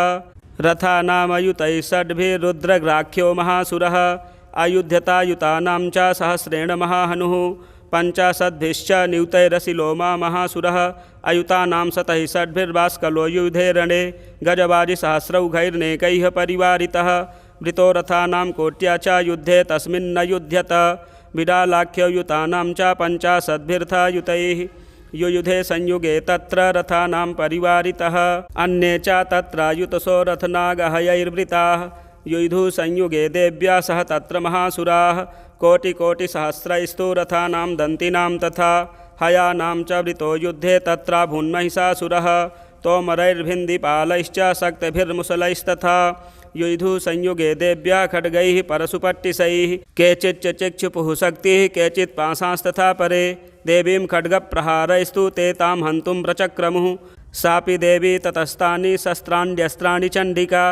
रथानामयुतैः षड्भिरुद्रग्राख्यो महासुरः आयुध्यतायुतानां च सहस्रेण महाहनुः पञ्चाशद्भिश्च नियुतैरसिलोमा महासुरः अयुतानां शतैः षड्भिर्बाष्कलो युधे रणे गजवाजिसहस्रौघैर्नेकैः परिवारितः वृतो रथानां कोट्या च युद्धे तस्मिन्न युध्यत विडालाख्ययुतानां च पञ्चाशद्भिर्थयुतैः युयुधे संयुगे तत्र रथानां परिवारितः अन्ये च तत्रायुतसो रथनागहयैर्वृताः युयुधुः संयुगे देव्या सह तत्र महासुराः कोटिकोटिसहस्रैस्तु रथानां दन्तिनां तथा हयानां च वृतो युद्धे तत्राभून्महिषासुरः तोमरैर्भिन्दिपालैश्च शक्तिभिर्मुसलैस्तथा युयुधुः संयुगे देव्या खड्गैः परशुपट्टिशैः केचिच्च चिक्षुपुः शक्तिः केचित् पाशांस्तथा परे देवीं खड्गप्रहारैस्तु ते तां हन्तुं प्रचक्रमुः सापि देवी ततस्तानि शस्त्राण्यस्त्राणि चण्डिका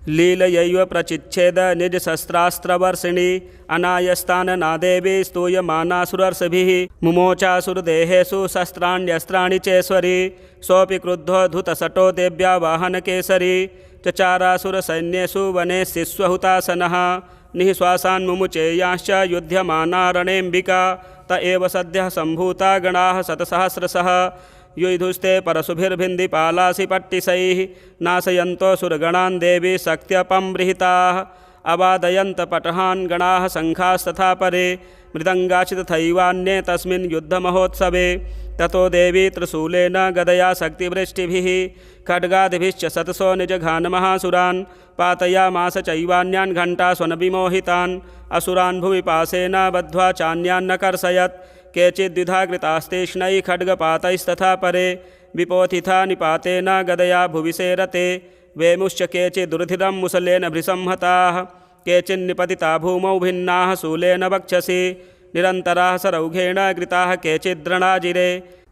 लीलयैव प्रचिच्छेद निजशस्त्रास्त्रवर्षिणी अनायस्तानना देवी स्तूयमानासुरर्षभिः मुमोचासुरदेहेषु शस्त्राण्यस्त्राणि चेश्वरी सोऽपि क्रुद्धो धुतशटो देव्या वाहनकेसरी चचारासुरसैन्येषु वने शिश्वहुतासनः निःश्वासान् मुमुचेयांश्च युध्यमानारणेऽम्बिका त एव सद्यः सम्भूता गणाः शतसहस्रशः युयुधुस्ते परशुभिर्भिन्दिपालासि पट्टिशैः नाशयन्तो सुरगणान् देवी शक्त्यपंबृहिताः अवादयन्तपटहान् गणाः शङ्खास्तथा परे मृदङ्गाश्च तथैवान्ये तस्मिन् युद्धमहोत्सवे। ततो देवी त्रिशूलेन गदया शक्तिवृष्टिभिः खड्गादिभिश्च शतशो निजघानमहासुरान् पातयामास चैवान्यान् घण्टास्वनविमोहितान् असुरान् भुवि पाशेन बद्ध्वा चान्यान्न कर्षयत्। केचिद्विधा कृतास्तेष्णैः खड्गपातैस्तथा परे विपोथिता निपातेन गदया भुवि सेरते। वेमुश्च केचिदुर्धिरं मुसलेन भृसंहताः केचिन्निपतिता भूमौ भिन्नाः शूलेन वक्षसि निरन्तराः सरौघेण कृताः केचिद्रणाजिरे।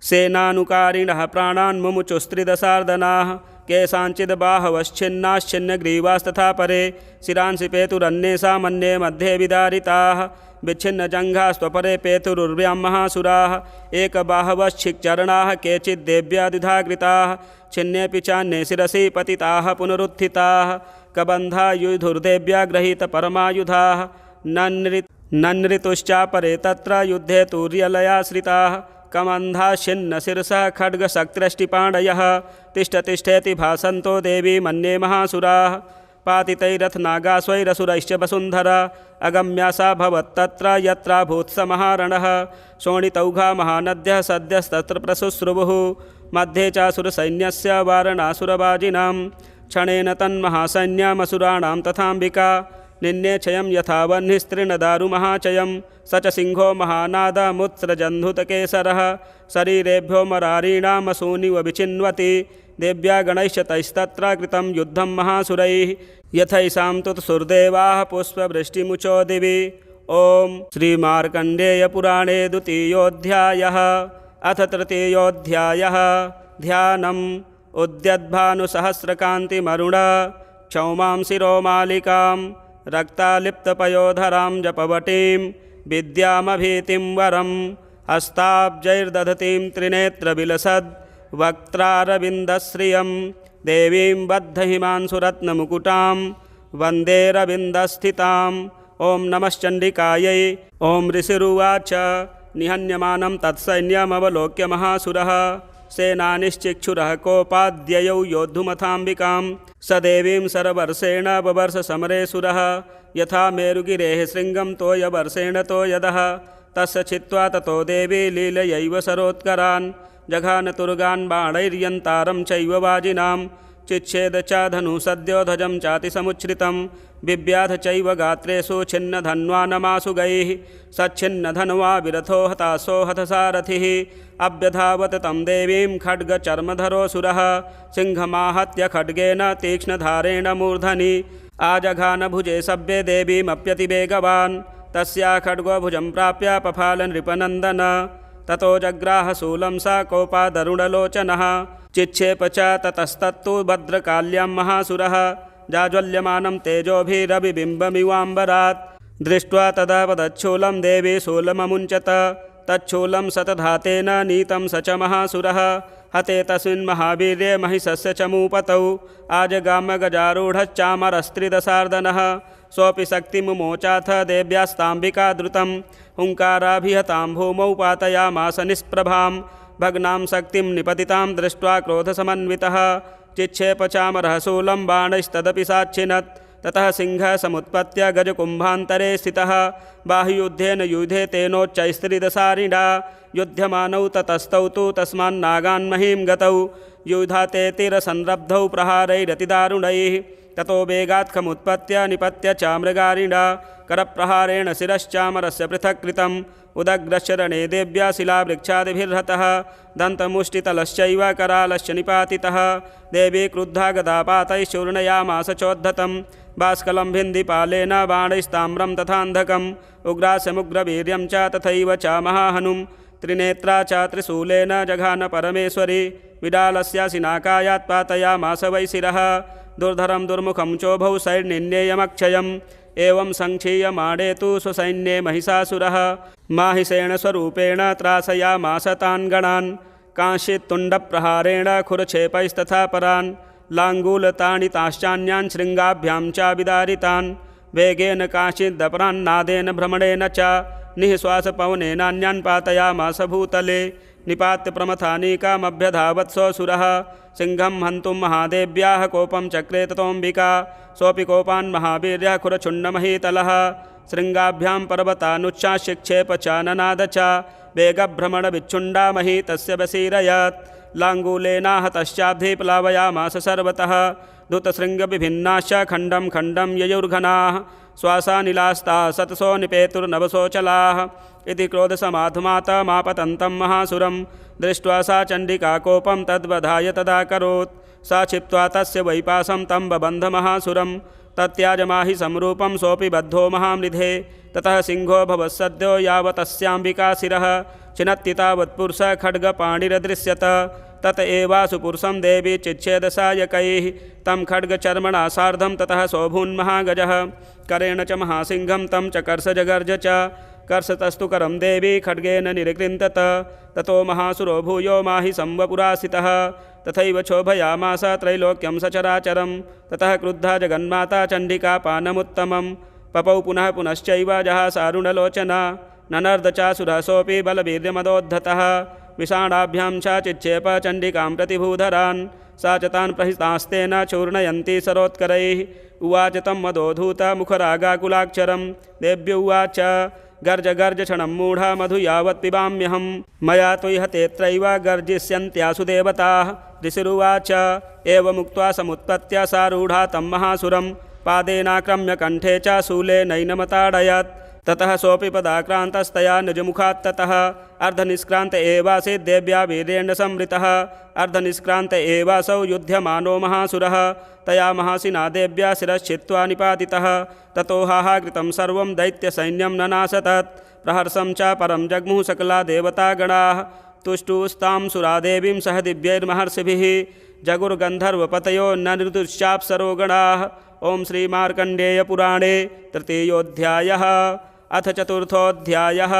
सेनानुकारिणः प्राणान् मुमुचुस्त्रिदशार्दनाः केषाञ्चिद् बाहवश्छिन्नाश्छिन्नग्रीवास्तथा परे शिरांसि पेतुरन्येषामन्ये मध्ये विदारिताः विच्छिन्नजङ्घास्त्वपरे पेतुरुर्व्यां महासुराः एकबाहवश्छिक्चरणाः केचिद्देव्या द्विधा कृताः छिन्नेऽपि चान्ये शिरसि पतिताः पुनरुत्थिताः कबन्धा युधुर्देव्या गृहीतपरमायुधाः ननृतुश्चापरे तत्र युद्धे तूर्यलयाश्रिताः कमन्धा छिन्नशिरसः खड्गशक्तिरष्टिपाण्डयः तिष्ठ तिष्ठेति भासन्तो देवी मन्ये महासुराः पातितैरथनागास्वैरसुरैश्च वसुन्धरा अगम्या सा भवत्तत्र यत्राभूत्स महारणः शोणितौघा महानद्यः सद्यस्तत्र प्रशुश्रुवुः मध्ये चासुरसैन्यस्य वारणासुरवाजिनां क्षणेन तन्महासैन्यमसुराणां तथाम्बिका निन्ये क्षयं यथा वह्निस्त्रिणदारुमहाचयं स च सिंहो महानादमुत्सृजन्धुतकेसरः शरीरेभ्यो मरारीणामसूनिव विचिन्वति देव्या गणैश्च तैस्तत्र कृतं युद्धं महासुरैः यथैषां तुतसुर्देवाः पुष्पवृष्टिमुचो दिवि। ॐ श्रीमार्कण्डेयपुराणे द्वितीयोऽध्यायः अथ तृतीयोऽध्यायः ध्यानम् उद्यद्भानुसहस्रकान्तिमरुण क्षौमां शिरोमालिकां रक्तालिप्तपयोधरां जपवटीं विद्यामभीतिं वरं हस्ताब्जैर्दधतीं त्रिनेत्रविलसद् वक्त्रारविन्दश्रियं देवीं बद्धहिमांशुरत्नमुकुटां वन्देरविन्दस्थिताम्। ॐ नमश्चण्डिकायै। ॐ ऋषिरुवाच निहन्यमानं तत्सैन्यमवलोक्य महासुरः सेनानिश्चिक्षुरः कोपाद्ययौ योद्धुमथाम्बिकां स देवीं सरवर्षेण बवर्ष समरे सुरः यथा मेरुगिरेः शृङ्गं तोयवर्षेण तोयदः तस्य छित्त्वा ततो देवी लीलयैव सरोत्करान् जघानतुर्गान् बाणैर्यन्तारं चैव वाजिनां चिच्छेद च धनु सद्योध्वजं चातिसमुच्छ्रितं बिव्याध चैव गात्रेषु छिन्नधन्वानमासुगैः सच्छिन्नधन्वा विरथो हतासो हतसारथिः अभ्यधावत तं देवीं खड्गचर्मधरोऽसुरः सिंहमाहत्य खड्गेन तीक्ष्णधारेण मूर्धनि आजघानभुजे सव्ये देवीमप्यतिवेगवान् तस्या खड्गो भुजं प्राप्य पफाल नृपनन्दन ततो जग्राह शूलं सा कोपादरुणलोचनः चिक्षेप च ततस्तत्तु भद्रकाल्यां महासुरः जाज्वल्यमानं तेजोभिरविबिम्बमिवाम्बरात् दृष्ट्वा तदा वदच्छूलं देवी शूलममुञ्चत तच्छूलं शतधातेन नीतं स च महासुरः हते तस्मिन् महावीर्ये महिषस्य च मूपतौ आजगामगजारूढश्चामरस्त्रिदशार्दनः सोऽपि शक्तिमुमोचाथ देव्यास्ताम्बिका द्रुतं हुङ्काराभिहतां भूमौ पातयामास निष्प्रभां भग्नां शक्तिं निपतितां दृष्ट्वा क्रोधसमन्वितः चिक्षेप चामरः शूलं बाणैस्तदपि साच्छिनत् ततः सिंहः समुत्पत्य गजकुम्भान्तरे स्थितः बाहुयुद्धेन युधे तेनोच्चैस्त्रिदशारिणा युध्यमानौ ततस्तौ तु तस्मान्नागान्महीं गतौ युधातेतिरसंरब्धौ प्रहारैरतिदारुणैः ततो वेगात् खमुत्पत्य निपत्य चामृगारिणा करप्रहारेण शिरश्चामरस्य पृथक् कृतम् उदग्रशरणे देव्या शिलावृक्षादिभिर्हतः दन्तमुष्टितलश्चैव करालश्च निपातितः देवी क्रुद्धा गदापातैः चूर्णयामास चोद्धतं बाष्कलं भिन्दिपालेन बाणैस्ताम्रं तथान्धकम् उग्रास्यमुग्रवीर्यं च तथैव च महाहनुं त्रिनेत्रा च त्रिशूलेन जघान परमेश्वरी विडालस्यासिनाकायात् पातयामास वै शिरः दुर्धरं दुर्मुखं चोभौ सैर्निन्येयमक्षयम् एवं संक्षीयमाणे तु स्वसैन्ये महिषासुरः माहिषेण स्वरूपेण त्रासयामास तान् गणान् कांश्चित्तुण्डप्रहारेण खुरक्षेपैस्तथा परान् लाङ्गूलताडिताश्चान्यान् शृङ्गाभ्यां च विदारितान् वेगेन कांश्चिदपरान्नादेन भ्रमणेन च निःश्वासपवनेनान्यान् पातयामास भूतले निपात्य प्रमथानीकामभ्यधावत्सोऽसुरः सिंहं हन्तुं महादेव्याः कोपं चक्रे ततोऽम्बिका सोऽपि कोपान् महावीर्यः खुरचुण्डमहीतलः शृङ्गाभ्यां पर्वतानुच्चाशिक्षेप च ननाद च वेगभ्रमणविच्छुण्डामहि तस्य वसीरयत् लाङ्गूलेनाहतश्चाब्धि प्लावयामास सर्वतः धृतशृङ्गविभिन्नाश्च खण्डं खण्डं ययुर्घनाः श्वासानिलास्ताः सतसो निपेतुर्नवसोचलाः इति क्रोधसमाधुमातमापतन्तं महासुरं दृष्ट्वा सा चण्डिका कोपं तद्वधाय तदाकरोत् सा क्षिप्त्वा तस्य वैपासं तं बबन्धमहासुरं तत्याजमाहि संरूपं सोऽपि बद्धो महामृधे ततः सिंहो भवत्सद्यो यावतस्याम्बिका शिरः छिनत्ति तावत्पुरुषः खड्गपाणिरदृश्यत तत एवासु पुरुषं देवी चिच्छेदसायकैः तं खड्गचर्मणा सार्धं ततः सोऽभून्महागजः करेण च महासिंहं तं च कर्षजगर्ज च कर्षतस्तु करं देवी खड्गेन निरकृन्तत ततो महासुरो भूयो माहि संवपुरासितः तथैव क्षोभयामास त्रैलोक्यं सचराचरं ततः क्रुद्धा जगन्माता चण्डिका पानमुत्तमं पपौ पुनः पुनश्चैव जहासारुणलोचना ननर्दचासुरसोऽपि बलवीर्यमदोद्धतः विषाणाभ्यां च चिक्षेप चण्डिकां प्रतिभूधरान् सा च तान् प्रहितास्तेन चूर्णयन्ती सरोत्करैः उवाच तं मदोधूतमुखरागाकुलाक्षरं देव्य उवाच गर्ज गर्ज क्षणं मूढा मधु यावत् पिबाम्यहं मया त्वयि हतेऽत्रैव गर्जिष्यन्त्यासु देवताः ऋषिरुवाच एवमुक्त्वा समुत्पत्य सारूढा तं महासुरं पादेनाक्रम्य कण्ठे च शूलेनैनमताडयत् ततः सोऽपि पदाक्रान्तस्तया निजमुखात् ततः अर्धनिष्क्रान्त एवासीत् देव्या वीर्येण संवृतः अर्धनिष्क्रान्त एवासौ युध्यमानो महासुरः तया महासिना देव्या शिरश्छित्त्वा निपातितः ततो हाहाकृतं सर्वं दैत्यसैन्यं ननासतत् प्रहर्षं च परं जग्मुः सकला देवतागणाः तुष्टुस्तां सुरादेवीं सह दिव्यैर्महर्षिभिः जगुर्गन्धर्वपतयो नऋतुश्चाप्सरो गणाः। ओं श्रीमार्कण्डेयपुराणे तृतीयोऽध्यायः अथ चतुर्थोऽध्यायः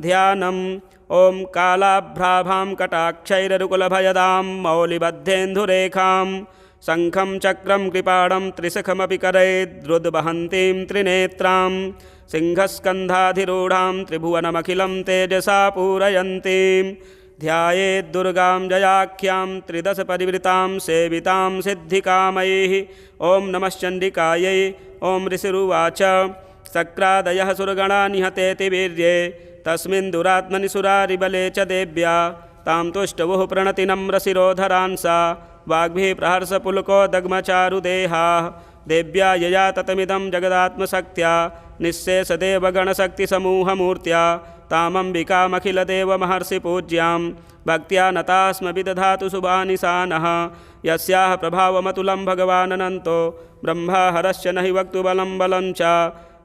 ध्यानम्। ओं कालाभ्राभां कटाक्षैररुकुलभयदां मौलिबद्धेन्दुरेखां शङ्खं चक्रं कृपाणं त्रिशखमपि करैर्द्रुद्वहन्तीं त्रिनेत्रां सिंहस्कन्धाधिरूढां त्रिभुवनमखिलं तेजसा पूरयन्तीं ध्यायेद्दुर्गां जयाख्यां त्रिदश परिवृतां सेवितां सिद्धिकामैः। ॐ नमश्चण्डिकायै। ॐ ऋषिरुवाच शक्रादयः सुरगणा निहतेति वीर्ये तस्मिन् दुरात्मनि सुरारिबले च देव्या तां तुष्टवुः प्रणतिनम्रशिरोधरान् सा वाग्भिः प्रहर्षपुलको दग्मचारुदेहाः देव्या यया ततमिदं जगदात्मशक्त्या निःशेषदेवगणशक्तिसमूहमूर्त्या तामम्बिकामखिलदेवमहर्षिपूज्यां भक्त्या नताः स्म विदधातु शुभानि सा नः यस्याः प्रभावमतुलं भगवानन्तो ब्रह्मा हरश्च न हि वक्तुबलं बलं च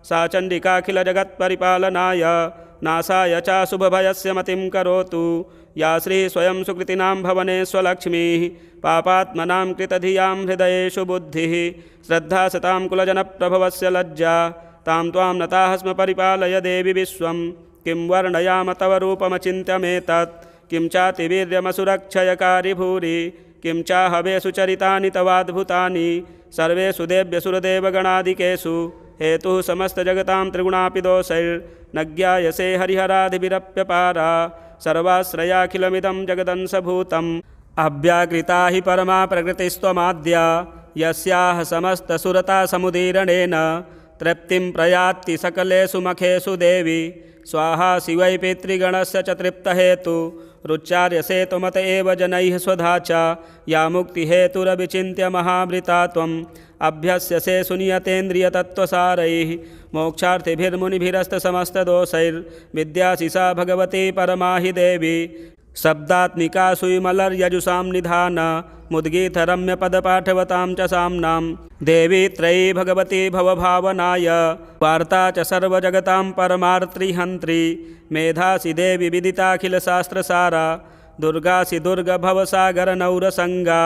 सा चण्डिकाखिलजगत्परिपालनाय नासाय च शुभभयस्य मतिं करोतु या श्रीः स्वयं सुकृतिनां भवने स्वलक्ष्मीः पापात्मनां कृतधियां हृदयेषु बुद्धिः श्रद्धा सतां कुलजनप्रभवस्य लज्जा तां त्वां नताः स्म परिपालय देवि विश्वं किं वर्णयाम तव रूपमचिन्त्यमेतत् किं चातिवीर्यमसुरक्षयकारि भूरि किं चाहवेषु चरितानि तवाद्भुतानि सर्वेषु देव्यसुरदेवगणादिकेषु हेतुः समस्तजगतां त्रिगुणापि दोषैर्न ज्ञायसे हरिहरादिभिरप्यपारा सर्वाश्रयाखिलमिदं जगदंशभूतम् अव्याकृता हि परमा प्रकृतिस्त्वमाद्या यस्याः समस्तसुरता समुदीरणेन तृप्तिं प्रयात्ति सकलेषु मखेषु देवी स्वाहा शिवै पितृगणस्य च तृप्तहेतु रुच्चार्यसे त्वमत एव जनैः स्वधा च या मुक्तिहेतुरविचिन्त्य महामृता त्वम् अभ्यस्यसे सुनियतेन्द्रियतत्त्वसारैः मोक्षार्थिभिर्मुनिभिरस्तसमस्तदोषैर्विद्यासि सा भगवती परमा हि देवी शब्दात्मिका सुविमलर्यजुषां निधान मुद्गीतरम्यपदपाठवतां च साम्नां देवी त्रयी भगवती भवभावनाय वार्ता च सर्वजगतां परमार्त्रिहन्त्री मेधासि देवी विदिताखिलशास्त्रसारा दुर्गासि दुर्गभवसागरनौरसङ्गा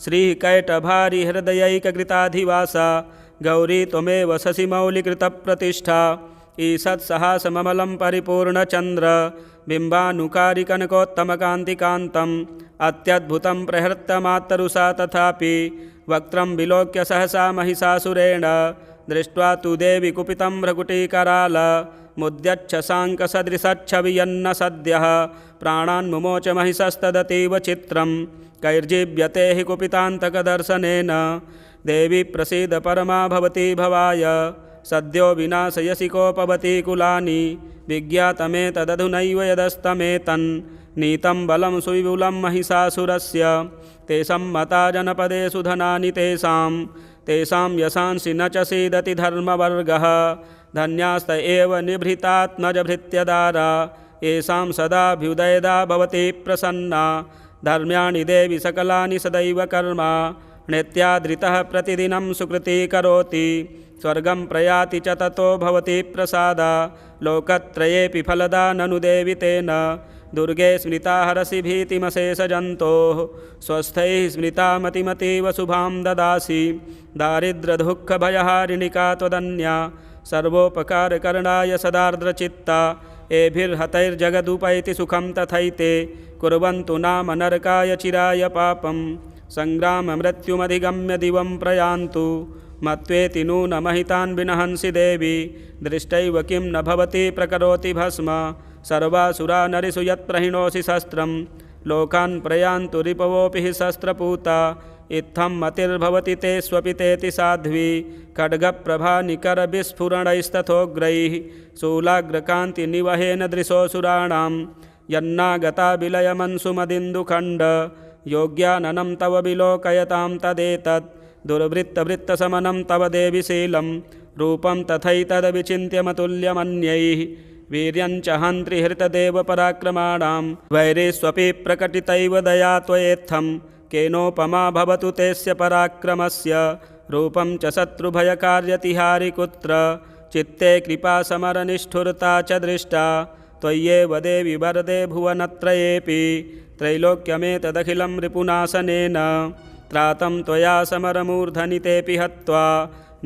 श्रीकैटभारिहृदयैककृताधिवासा गौरी त्वमेव शशिमौलिकृतप्रतिष्ठा ईषत्सहासममलं परिपूर्णचन्द्र बिम्बानुकारिकनकोत्तमकान्तिकान्तम् अत्यद्भुतं प्रहृतमातरुषा तथापि वक्त्रं विलोक्य सहसा महिषासुरेण दृष्ट्वा तु देवी कुपितं भ्रकुटीकराल मुद्यच्छशाङ्कसदृशच्छवियन्न सद्यः प्राणान् मुमोच महिषस्तदतीव चित्रं कैर्जीव्यते हि कुपितान्तकदर्शनेन देवी प्रसीद परमा भवती भवाय सद्यो विनाशयसि कोपवती कुलानि विज्ञातमेतदधुनैव यदस्तमेतन् नीतं बलं सुविपुलं महिषासुरस्य ते सम्मता जनपदेषु धनानि तेषां यशांसि न च सीदति धर्मवर्गः धन्यास्त एव निभृतात्मजभृत्यदारा येषां सदाभ्युदयदा भवति प्रसन्ना धर्म्याणि देवि सकलानि सदैव कर्मा नित्यादृतः प्रतिदिनं सुकृती करोति स्वर्गं प्रयाति च ततो भवति प्रसादा लोकत्रयेऽपि फलदा ननु देवि तेन दुर्गे स्मृता हरसि भीतिमशेषजन्तोः स्वस्थैः स्मृता मतिमतीव शुभां ददासि दारिद्र्यदुःखभयहारिणिका त्वदन्या सर्वोपकारकरणाय सदार्द्रचित्ता एभिर्हतैर्जगदुपैति सुखं तथैते कुर्वन्तु नाम नरकाय चिराय पापं सङ्ग्राममृत्युमधिगम्य दिवं प्रयान्तु मत्वेति नूनमहितान् विनहंसि देवी दृष्टैव किं न भवति प्रकरोति भस्म सर्वासुरा नरिषु यत्प्रहिणोषि शस्त्रं लोकान् प्रयान्तु रिपवोऽपि हि शस्त्रपूता इत्थं मतिर्भवति ते स्वपितेति साध्वी खड्गप्रभानिकरविस्फुरणैस्तथोग्रैः शूलाग्रकान्तिनिवहेन दृशोऽसुराणां यन्नागता विलयमंसुमदिन्दुखण्ड योग्याननं तव विलोकयतां तदेतत् दुर्वृत्तवृत्तसमनं तव देवि शीलं रूपं तथैतदविचिन्त्यमतुल्यमन्यैः वीर्यञ्च हन्त्रि हृतदेवपराक्रमाणां वैरेष्वपि प्रकटितैव दया त्वयेत्थं केनोपमा भवतु तेस्य पराक्रमस्य रूपं च शत्रुभयकार्यतिहारि कुत्र चित्ते कृपा समरनिष्ठुरता च दृष्टा त्वय्येव देवि वरदे भुवनत्रयेऽपि त्रैलोक्यमेतदखिलं रिपुनाशनेन त्रातं त्वया समरमूर्धनितेऽपि हत्वा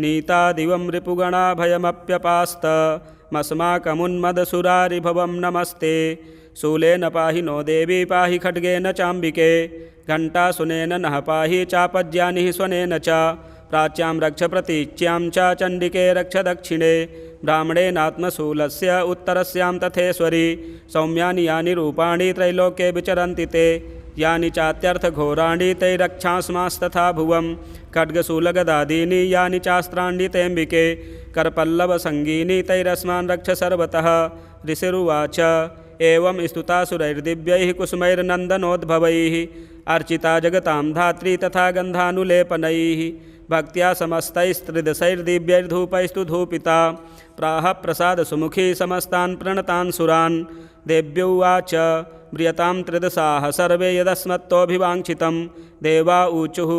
नीता दिवं रिपुगणा भयमप्यपास्तमस्माकमुन्मदसुरारिभवं नमस्ते शूलेन पाहि नो देवी पाहि खड्गेन चाम्बिके घण्टासुनेन नः पाहि चापज्यानिः स्वनेन च प्राच्यां रक्ष प्रतीच्यां च चण्डिके रक्ष दक्षिणे ब्राह्मणेनात्मशूलस्य उत्तरस्यां तथेश्वरि सौम्यानि यानि रूपाणि त्रैलोक्ये विचरन्ति ते यानि चात्यर्थघोराणि तैरक्षांस्मास्तथा भुवं खड्गशूलगदादीनि यानि चास्त्राणि तेऽम्बिके करपल्लवसङ्गीनि तैरस्मान् रक्ष सर्वतः ऋषिरुवाच एवं स्तुतासुरैर्दिव्यैः कुसुमैर्नन्दनोद्भवैः अर्चिता जगतां धात्री तथा गन्धानुलेपनैः भक्त्या समस्तैस्त्रिदशैर्दिव्यैर्धूपैस्तु धूपिता प्राह प्रसादसुमुखी समस्तान् प्रणतान् सुरान् देव्योवाच म्रियतां त्रिदशाः सर्वे यदस्मत्तोऽभिवाञ्छितं देवा ऊचुः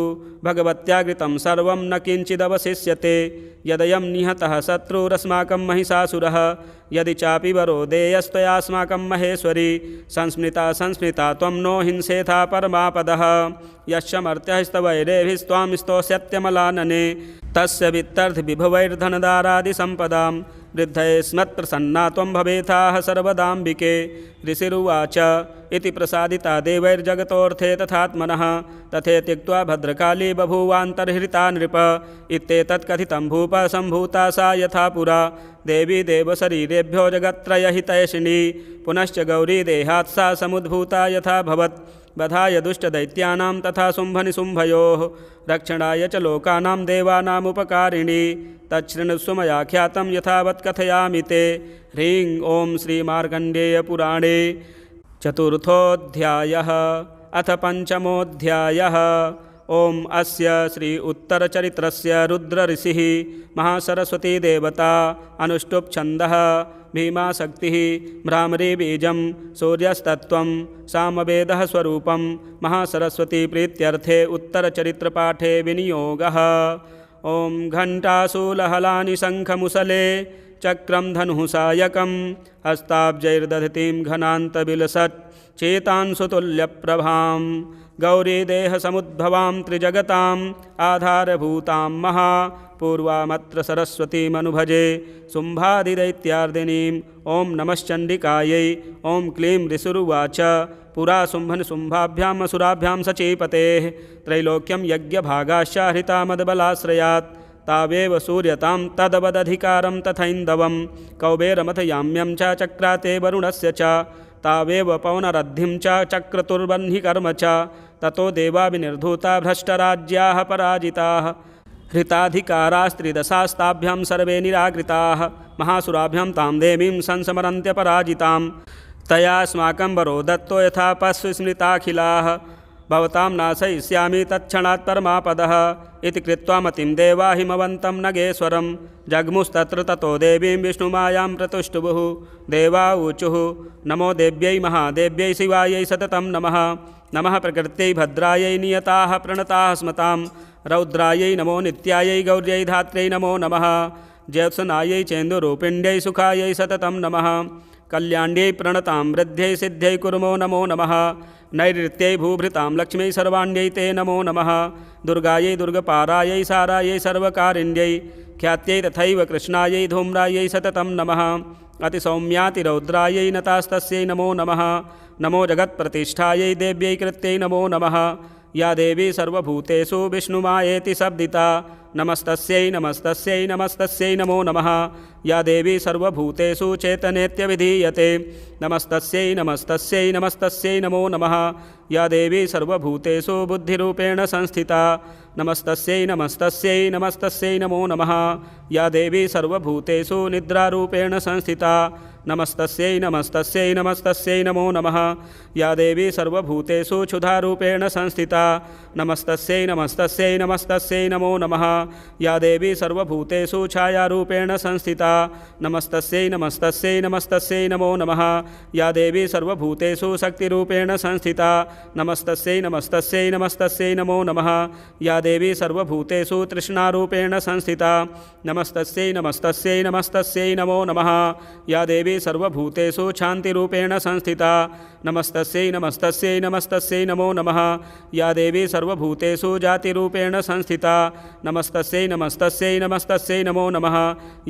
भगवत्यागृतं सर्वं न किञ्चिदवशिष्यते यदयं निहतः शत्रुरस्माकं महिषासुरः यदि चापि वरो देयस्त्वयास्माकं महेश्वरी संस्मृता त्वं नो हिंसेथा परमापदः यश्च मर्त्यस्तवैरेभिस्त्वां स्तोष्यत्यमलानने तस्य वित्तर्थविभवैर्धनदारादिसम्पदां वृद्धये स्मत्प्रसन्ना त्वं भवेथाः सर्वदाम्बिके ऋषिरुवाच इति प्रसादिता देवैर्जगतोऽर्थे तथात्मनः तथे त्यक्त्वा भद्रकाली बभूवान्तर्हृता नृप इत्येतत्कथितं भूप सम्भूता सा यथा पुरा देवी देवशरीरेभ्यो जगत्त्रयहितैषिणी पुनश्च गौरी देहात् सा समुद्भूता यथा भवत् बधाय दुष्टदैत्यानां तथा शुम्भनिशुम्भयोः रक्षणाय च लोकानां देवानामुपकारिणी तच्छृणुस्व मया ख्यातं यथावत् कथयामि ते ह्रीं ॐ श्रीमार्कण्डेयपुराणे चतुर्थोऽध्यायः अथ पंचमोऽध्यायः ओम अस्य श्री उत्तरचरित्रस्य रुद्रऋषिः महासरस्वती देवता अनुष्टुप् छन्दः भीमाशक्तिः भ्रामरी बीजं सूर्यस्तत्त्वं सामवेदः स्वरूपं महासरस्वती प्रीत्यर्थे उत्तरचरित्रपाठे विनियोगः। ओम घण्टाशूलहलानि शङ्खमुसले चक्रं धनुः सायकं हस्ताब्जैर्दधतीं घनान्तविलसत् चेतांशुतुल्यप्रभां गौरीदेहसमुद्भवां त्रिजगताम् आधारभूतां महापूर्वामत्र सरस्वतीमनुभजे शुम्भादिदैत्यार्दिनीं ॐ नमश्चण्डिकायै ॐ क्लीं ऋषिरुवाच पुरा शुम्भनिशुम्भाभ्याम् असुराभ्यां सचीपतेः त्रैलोक्यं यज्ञभागाश्च हृता मदबलाश्रयात् तावेव सूर्यतां तदवदधिकारं तथैन्दवं कौबेरमथयाम्यं च चक्राते वरुणस्य च तावेव पवनरद्धिं च चक्रतुर्वह्निकर्म च ततो देवा विनिर्धूता भ्रष्टराज्याः पराजिताः हृताधिकारास्त्रिदशास्ताभ्यां सर्वे निराकृताः महासुराभ्यां तां देवीं संस्मरन्त्यपराजितां तयास्माकं वरो दत्तो यथा पश्स्मृताखिलाः भवतां नाशयिष्यामि तत्क्षणात् परमापदः इति कृत्वा मतिं देवा हिमवन्तं नगेश्वरं जग्मुस्तत्र ततो देवीं विष्णुमायां प्रतुष्टुवुः देवा ऊचुः नमो देव्यै महादेव्यै शिवायै सततं नमः नमः प्रकृत्यै भद्रायै नियताः प्रणताः स्मतां रौद्रायै नमो नित्यायै गौर्यै धात्र्यै नमो नमः ज्योत्सनायै चेन्दुरूपिण्यै सुखायै सततं नमः कल्याण्यै प्रणतां वृद्ध्यै सिद्ध्यै कुर्मो नमो नमः नैऋत्यै भूभृतां लक्ष्म्यै सर्वाण्यै ते नमो नमः दुर्गायै दुर्गपारायै सारायै सर्वकारिण्यै ख्यात्यै तथैव कृष्णायै धूम्रायै सततं नमः अतिसौम्यातिरौद्रायै नतास्तस्यै नमो नमः नमो जगत्प्रतिष्ठायै देव्यै कृत्यै नमो नमः या देवी सर्वभूतेषु विष्णुमायेति शब्दिता नमस्तस्यै नमस्तस्यै नमस्तस्यै नमो नमः या देवी सर्वभूतेषु चेतनेत्यभिधीयते नमस्तस्यै नमस्तस्यै नमस्तस्यै नमो नमः या देवी सर्वभूतेषु बुद्धिरूपेण संस्थिता नमस्तस्यै नमस्तस्यै नमस्तस्यै नमो नमः या देवी सर्वभूतेषु निद्रारूपेण संस्थिता नमस्तस्यै नमस्तस्यै नमस्तस्यै नमो नमः या देवी सर्वभूतेषु क्षुधारूपेण संस्थिता नमस्तस्यै नमस्तस्यै नमस्तस्यै नमो नमः या देवी सर्वभूतेषु छायारूपेण संस्थिता नमस्तस्यै नमस्तस्यै नमस्तस्यै नमो नमः या देवी सर्वभूतेषु शक्तिरूपेण संस्थिता नमस्तस्यै नमस्तस्यै नमस्तस्यै नमो नमः या देवी सर्वभूतेषु तृष्णारूपेण संस्थिता नमस्तस्यै नमस्तस्यै नमस्तस्यै नमो नमः या देवी सर्वभूतेषु शान्तिरूपेण संस्थिता नमस्तस्यै नमस्तस्यै नमस्तस्यै नमो नमः या देवी सर्वभूतेषु जातिरूपेण संस्थिता नमस्तस्यै नमस्तस्यै नमस्तस्यै नमो नमः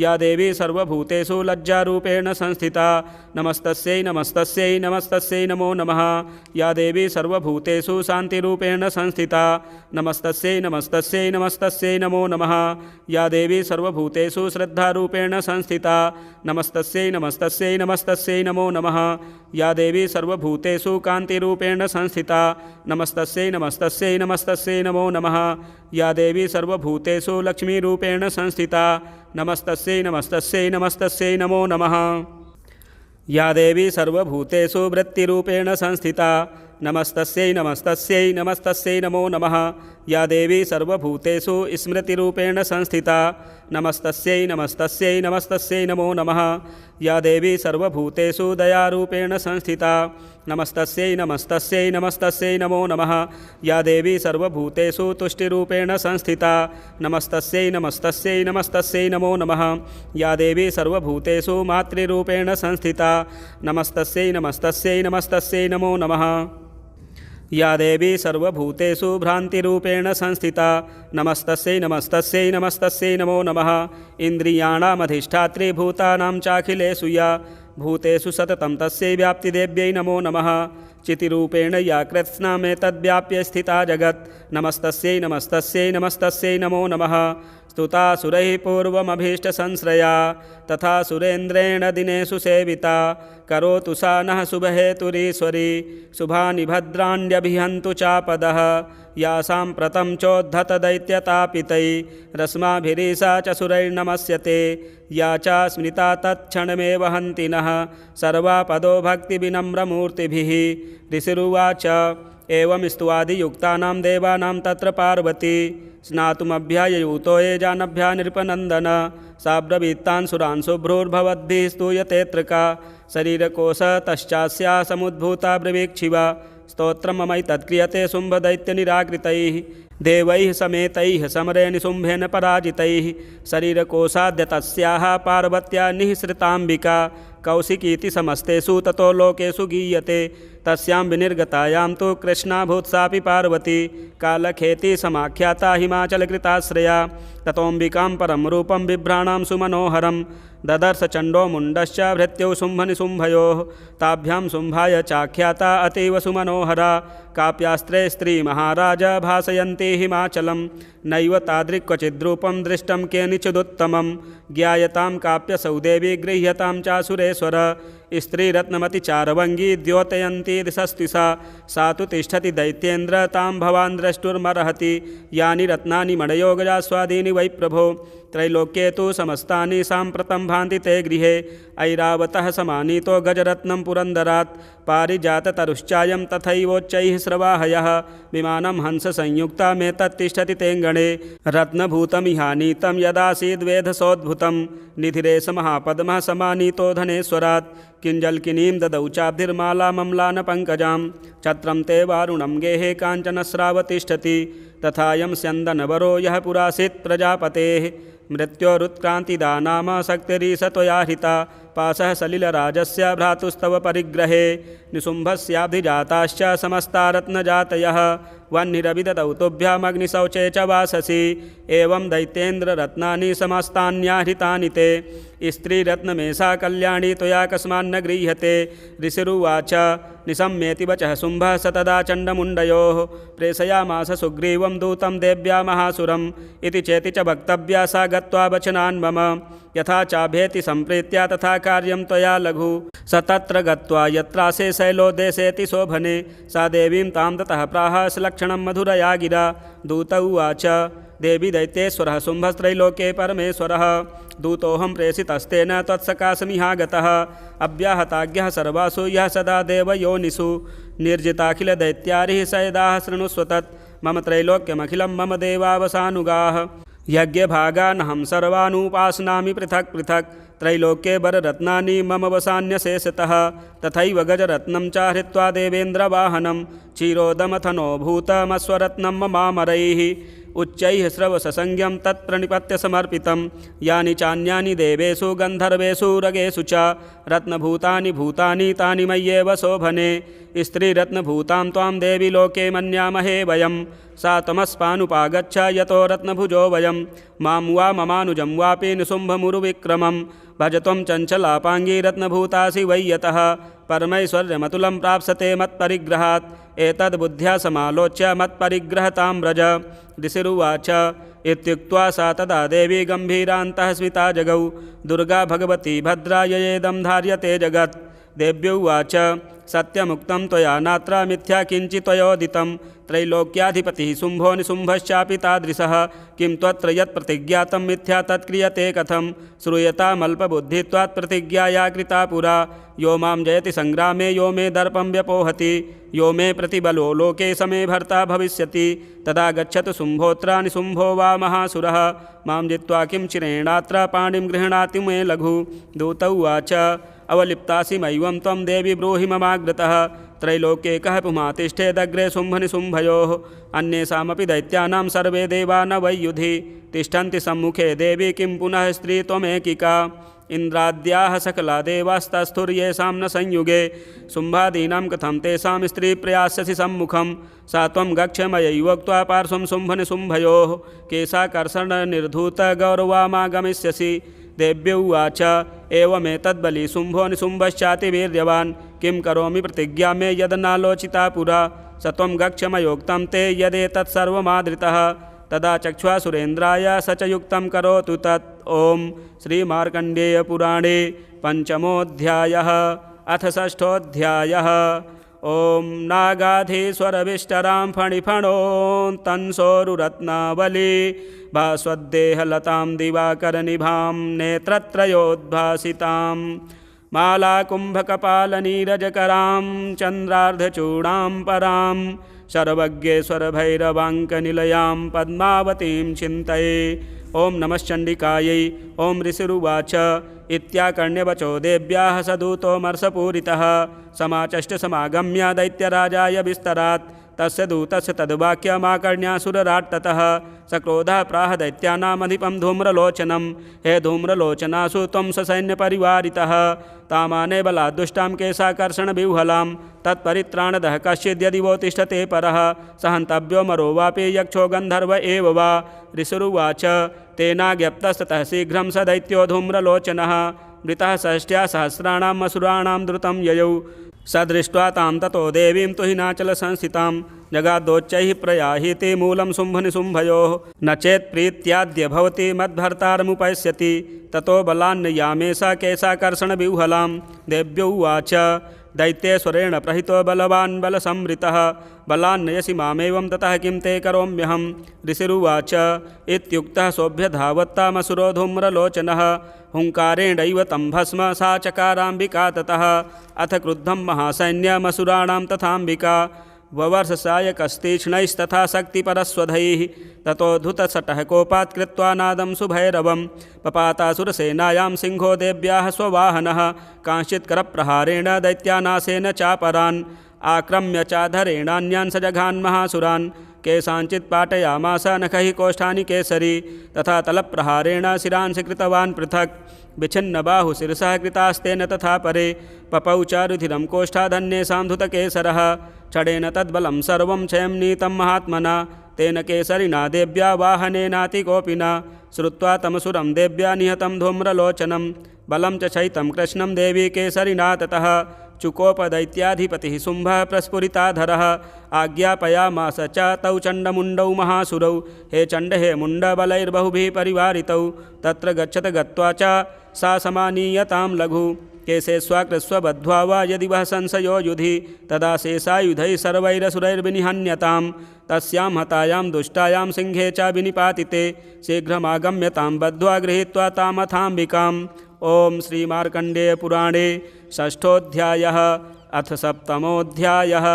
या देवी सर्वभूतेषु लज्जारूपेण संस्थिता नमस्तस्यै नमस्तस्यै नमस्तस्यै नमो नमः या देवी सर्वभूतेषु शान्तिरूपेण संस्थिता नमस्तस्यै नमस्तस्यै नमस्तस्यै नमो नमः या देवी सर्वभूतेषु श्रद्धारूपेण संस्थिता नमस्तस्यै नमस्तस्यै नमस्तस्यै नमो नमः या देवी सर्वभूतेषु कान्तिरूपेण संस्थिता नमस्तस्यै नमस्तस्यै नमस्तस्यै नमो नमः या देवी सर्वभूतेषु लक्ष्मीरूपेण संस्थिता नमस्तस्यै नमस्तस्यै नमस्तस्यै नमो नमः या देवी सर्वभूतेषु वृत्तिरूपेण संस्थिता नमस्तस्यै नमस्तस्यै नमस्तस्यै नमो नमः या देवी सर्वभूतेषु स्मृतिरूपेण संस्थिता नमस्तस्यै नमस्तस्यै नमस्तस्यै नमो नमः या देवी सर्वभूतेषु दयारूपेण संस्थिता नमस्तस्यै नमस्तस्यै नमस्तस्यै नमो नमः या देवी सर्वभूतेषु तुष्टिरूपेण संस्थिता नमस्तस्यै नमस्तस्यै नमस्तस्यै नमो नमः या देवी सर्वभूतेषु मातृरूपेण संस्थिता नमस्तस्यै नमस्तस्यै नमस्तस्यै नमो नमः या देवी सर्वभूतेषु भ्रान्तिरूपेण संस्थिता नमस्तस्यै नमस्तस्यै नमस्तस्यै नमो नमः इन्द्रियाणामधिष्ठात्री भूतानां चाखिलेषु या भूतेषु सततं तस्यै व्याप्तिदेव्यै नमो नमः चितिरूपेण या कृत्स्नमेतद्व्याप्य स्थिता जगत् नमस्तस्यै नमस्तस्यै नमस्तस्यै नमो नमः स्तुता सुरैः पूर्वमभीष्टसंश्रया तथा सुरेन्द्रेण दिनेषु सेविता करोतु सा नः शुभहेतुरीश्वरी शुभानि भद्राण्यभिहन्तु चापदः या साम्प्रतं चोद्धतदैत्यतापितैः रश्माभिरीशा च सुरैर्नमस्यते या च स्मृता तत्क्षणमेव हन्ति नः सर्वापदो भक्तिविनम्रमूर्तिभिः ऋषिरुवाच एवं स्तुवादियुक्तानां देवानां तत्र पार्वती स्नातुमभ्याययूतो ये जानभ्या नृपनन्दन साब्रवीत्तान् सुरान् शुभ्रोर्भवद्भिः स्तूयतेऽत्र का शरीरकोशतश्चास्या समुद्भूता ब्रवीक्षिवा स्तोत्रममैतत्क्रियते शुम्भदैत्यनिराकृतैः देवैः समेतैः समरे निशुम्भेन पराजितैः शरीरकोशाद्य तस्याः पार्वत्या निःसृताम्बिका कौशिकीति समस्तेषु ततो लोकेषु गीयते तस्यां विनिर्गतायां तु कृष्णाभूत्सापि पार्वती कालखेति समाख्याता हिमाचलकृताश्रया ततोऽम्बिकां परं रूपं बिभ्राणां सुमनोहरं ददर्श चण्डो मुण्डश्च भृत्यौ शुम्भनिशुम्भयोः ताभ्यां शुम्भाय चाख्याता अतीव सुमनोहरा काप्यास्त्रे स्त्रीमहाराज भासयन्ती हिमाचलं नैव तादृक् क्वचिद्रूपं दृष्टं केनचिदुत्तमं ज्ञायतां काप्यसौ देवी गृह्यतां चासुरेश्वर स्त्रीरत्नमति चारवङ्गी द्योतयन्ती दिशस्ति सा तु तिष्ठति दैत्येन्द्र तां भवान् द्रष्टुर्मर्हति यानि रत्नानि मणयोगजास्वादीनि वै प्रभो त्रैलोक्ये तु समस्तानि साम्प्रतं भान्ति ते गृहे ऐरावतः समानीतो गजरत्नं पुरन्दरात् पारिजाततरुश्चायं तथैवोच्चैः स्रवाहयः विमानं हंससंयुक्तमेतत्तिष्ठति तेऽङ्गणे रत्नभूतमिहानीतं यदासीद्वेधसोद्भुतं निधिरेश महापद्मः समानीतो धनेश्वरात् किञ्जल्किनीं ददौ चाब्धिर्मालामम्लानपङ्कजां छत्रं ते वारुणं गेहे काञ्चनस्रावतिष्ठति तथायं स्यन्दनवरो यः पुरासीत् प्रजापतेः मृत्योरुत्क्रान्तिदा नाम शक्तिरीश त्वया हृता पाशः सलिलराजस्य भ्रातुस्तव परिग्रहे निशुम्भस्याब्धिजाताश्च समस्ता रत्नजातयः वह्निरभिदतौ तुभ्यमग्निशौचे च वाससि एवं दैत्येन्द्ररत्नानि समस्तान्याहृतानि ते स्त्रीरत्नमेषा कल्याणी त्वया कस्मान्न गृह्यते ऋषिरुवाच निशम्येति वचः शुम्भः स तदा चण्डमुण्डयोः प्रेषयामास सुग्रीवं दूतं देव्या महासुरम् इति चेति च वक्तव्या सा गत्वा वचनान् मम यथा चाभेति सम्प्रीत्या तथा कार्यं त्वया लघु स तत्र गत्वा यत्रासे शैलो देशेति शोभने सा देवीं तां ततः प्राह लक्षणं मधुरया गिरा दूत उवाच देवी दैत्येश्वरः शुम्भस्त्रैलोके परमेश्वरः दूतोऽहं प्रेषितस्तेन त्वत्सकाशमिहागतः अव्याहताज्ञः सर्वासु यः सदा देवयोनिषु निर्जिताखिलदैत्यारिः सयदाः शृणुष्व तत् मम त्रैलोक्यमखिलं मम देवावसानुगाः यज्ञभागानहं सर्वानुपासनामि पृथक् पृथक् त्रैलोक्ये वररत्नानि मम वसान्यशेषतः तथैव गजरत्नं च हृत्वा देवेन्द्रवाहनं क्षीरोदमथनो भूतमस्वरत्नं ममामरैः उच्चैः श्रवससंज्ञं तत्प्रणिपत्य समर्पितं यानि चान्यानि देवेषु गन्धर्वेषु रगेषु च रत्नभूतानि भूतानि तानि मय्येव शोभने स्त्रीरत्नभूतां त्वां देवी लोके मन्यामहे वयं सा त्वमस्मानुपागच्छ यतो रत्नभुजो वयं मां वा ममानुजं वापि निशुम्भमुरुविक्रमं भजत्वं चञ्चलापाङ्गी रत्नभूतासि वै यतः परमैश्वर्यमतुलं प्राप्स्यते मत्परिग्रहात् एतद्बुद्ध्या समालोच्य मत्परिग्रहतां व्रज ऋषिरुवाच इत्युक्त्वा सा तदा देवी गम्भीरान्तः स्मिता जगौ दुर्गा भगवती भद्रा ययेदं धार्यते जगत् देव्युवाच सत्यमुक्तं त्वया नात्र मिथ्या किञ्चित् त्वयोदितं त्रैलोक्याधिपतिः शुम्भो निशुम्भश्चापि तादृशः किं त्वत्र यत् प्रतिज्ञातं मिथ्या तत्क्रियते कथं श्रूयतामल्पबुद्धित्वात् प्रतिज्ञाया कृता पुरा यो मां जयति संग्रामे यो मे दर्पं व्यपोहति यो मे प्रतिबलो लोके समे भर्ता भविष्यति तदा गच्छतु शुम्भोऽत्र निशुम्भो वा महासुरः मां जित्वा किं चिरेणात्र पाणिं गृह्णाति मे लघु दूत उवाच अवलिप्तासि मय्यं त्वं देवी ब्रूहि ममाग्रतः त्रैलोक्ये कः पुमातिष्ठेदग्रे शुम्भनिशुम्भयोः अन्येषामपि दैत्यानां सर्वे देवा न वै युधि तिष्ठन्ति सम्मुखे देवी किं पुनः स्त्री त्वमेकिका इन्द्राद्याः सकला देवास्तस्थुर्येषां न संयुगे शुम्भादीनां कथं तेषां स्त्री प्रयास्यसि सम्मुखं सा त्वं गच्छ मयैवोक्त्वा पार्श्वं शुम्भनिशुम्भयोः केशाकर्षणनिर्धूतगौरवामागमिष्यसि देव्युवाच एवमेतद्बली शुम्भो निशुम्भश्चातिवीर्यवान् किं करोमि प्रतिज्ञा मे यदनालोचिता पुरा स त्वं गच्छ मयोक्तं ते यदेतत्सर्वमादृतः तदा चक्ष्वा सुरेन्द्राय स च युक्तं करोतु तत् ॐ श्रीमार्कण्डेयपुराणे पञ्चमोऽध्यायः अथ षष्ठोऽध्यायः ॐ नागाधीश्वरविष्टरां फणिफणोऽन्तंसोरुरत्नावली भास्वद्देहलतां दिवाकरनिभां नेत्रत्रयोद्भासितां मालाकुम्भकपालनीरजकरां चन्द्रार्धचूडां परां सर्वज्ञेश्वरभैरवाङ्कनिलयां पद्मावतीं चिन्तये ॐ नमश्चण्डिकायै ॐ ऋषिरुवाच इत्याकर्ण्यवचो देव्याः स दूतोऽमर्षपूरितः समाचष्ट समागम्य दैत्यराजाय विस्तरात् तस्य दूतस्य तद्वाक्यमाकर्ण्यासुरराट्ततः सक्रोधः प्राह दैत्यानामधिपं धूम्रलोचनं हे धूम्रलोचनासु त्वं ससैन्यपरिवारितः तामाने बलाद्दुष्टां केशाकर्षणविह्वलां तत्परित्राणदः कश्चिद्यदि वो तिष्ठते परः स हन्तव्यो मरो वापि यक्षो गन्धर्व एव वा ऋषिरुवाच तेनाज्ञप्तस्ततः शीघ्रं स दैत्यो धूम्रलोचनः मृतः षष्ट्या सहस्राणाम् असुराणां द्रुतं ययौ स दृष्ट्वा तां ततो देवीं तुहिनाचलसंस्थितां जगादोच्चैः प्रयाहीति मूलं शुम्भनिशुम्भयोः न चेत् प्रीत्याद्य भवति मद्भर्तारमुपैस्यति ततो बलान्नयामे सा केशाकर्षणविह्वलां देव्यो उवाच दैत्येश्वरेण प्रहितो बलवान् बलसंवृतः बलान्नयसि मामेवं ततः किं ते करोम्यहं ऋषिरुवाच इत्युक्तः सोऽभ्यधावत्तामसुरो धूम्रलोचनः हुङ्कारेणैव तं भस्म सा चकाराम्बिका ततः अथ क्रुद्धं महासैन्यमसुराणां तथाम्बिका ववर्षसायकस्तीक्ष्णैस्तथा शक्तिपरस्वधैः ततो धुतसटः कोपात् कृत्वा नादं सुभैरवं पपातासुरसेनायां सिंहो देव्याः स्ववाहनः कांश्चित् करप्रहारेण दैत्यानाशेन चापरान् आक्रम्य चाधरेणान्यान् सजघान् महासुरान् केषाञ्चित् पाटयामास नखैः कोष्ठानि केसरी तथा तलप्रहारेण शिरांसि कृतवान् पृथक् विच्छिन्नबाहुशिरसः कृतास्तेन तथा परे पपौ च रुधिरं कोष्ठाधन्येषां धुतकेसरः क्षणेन तद्बलं सर्वं क्षयं नीतं महात्मना तेन केसरिना देव्या वाहनेनातिकोपिना श्रुत्वा तमसुरं देव्या निहतं धूम्रलोचनं बलं च शैतं कृष्णं देवी केसरिना ततः चुकोपदैत्याधिपतिः शुम्भः प्रस्फुरिताधरः आज्ञापयामास च तौ चण्डमुण्डौ महासुरौ हे चण्ड हे मुण्डबलैर्बहुभिः परिवारितौ तत्र गच्छत गत्वा च सा समानीयतां लघु केशे स्वाकृस्व बद्ध्वा वा यदि वः संशयो युधि तदा शेषायुधैः सर्वैरसुरैर्विनिहन्यतां तस्यां हतायां दुष्टायां सिंहे च विनिपातिते शीघ्रमागम्यतां बद्ध्वा गृहीत्वा तामथाम्बिकाम् ओम श्री मार्कंडेय पुराणे षष्ठोऽध्यायः अथ सप्तमोऽध्यायः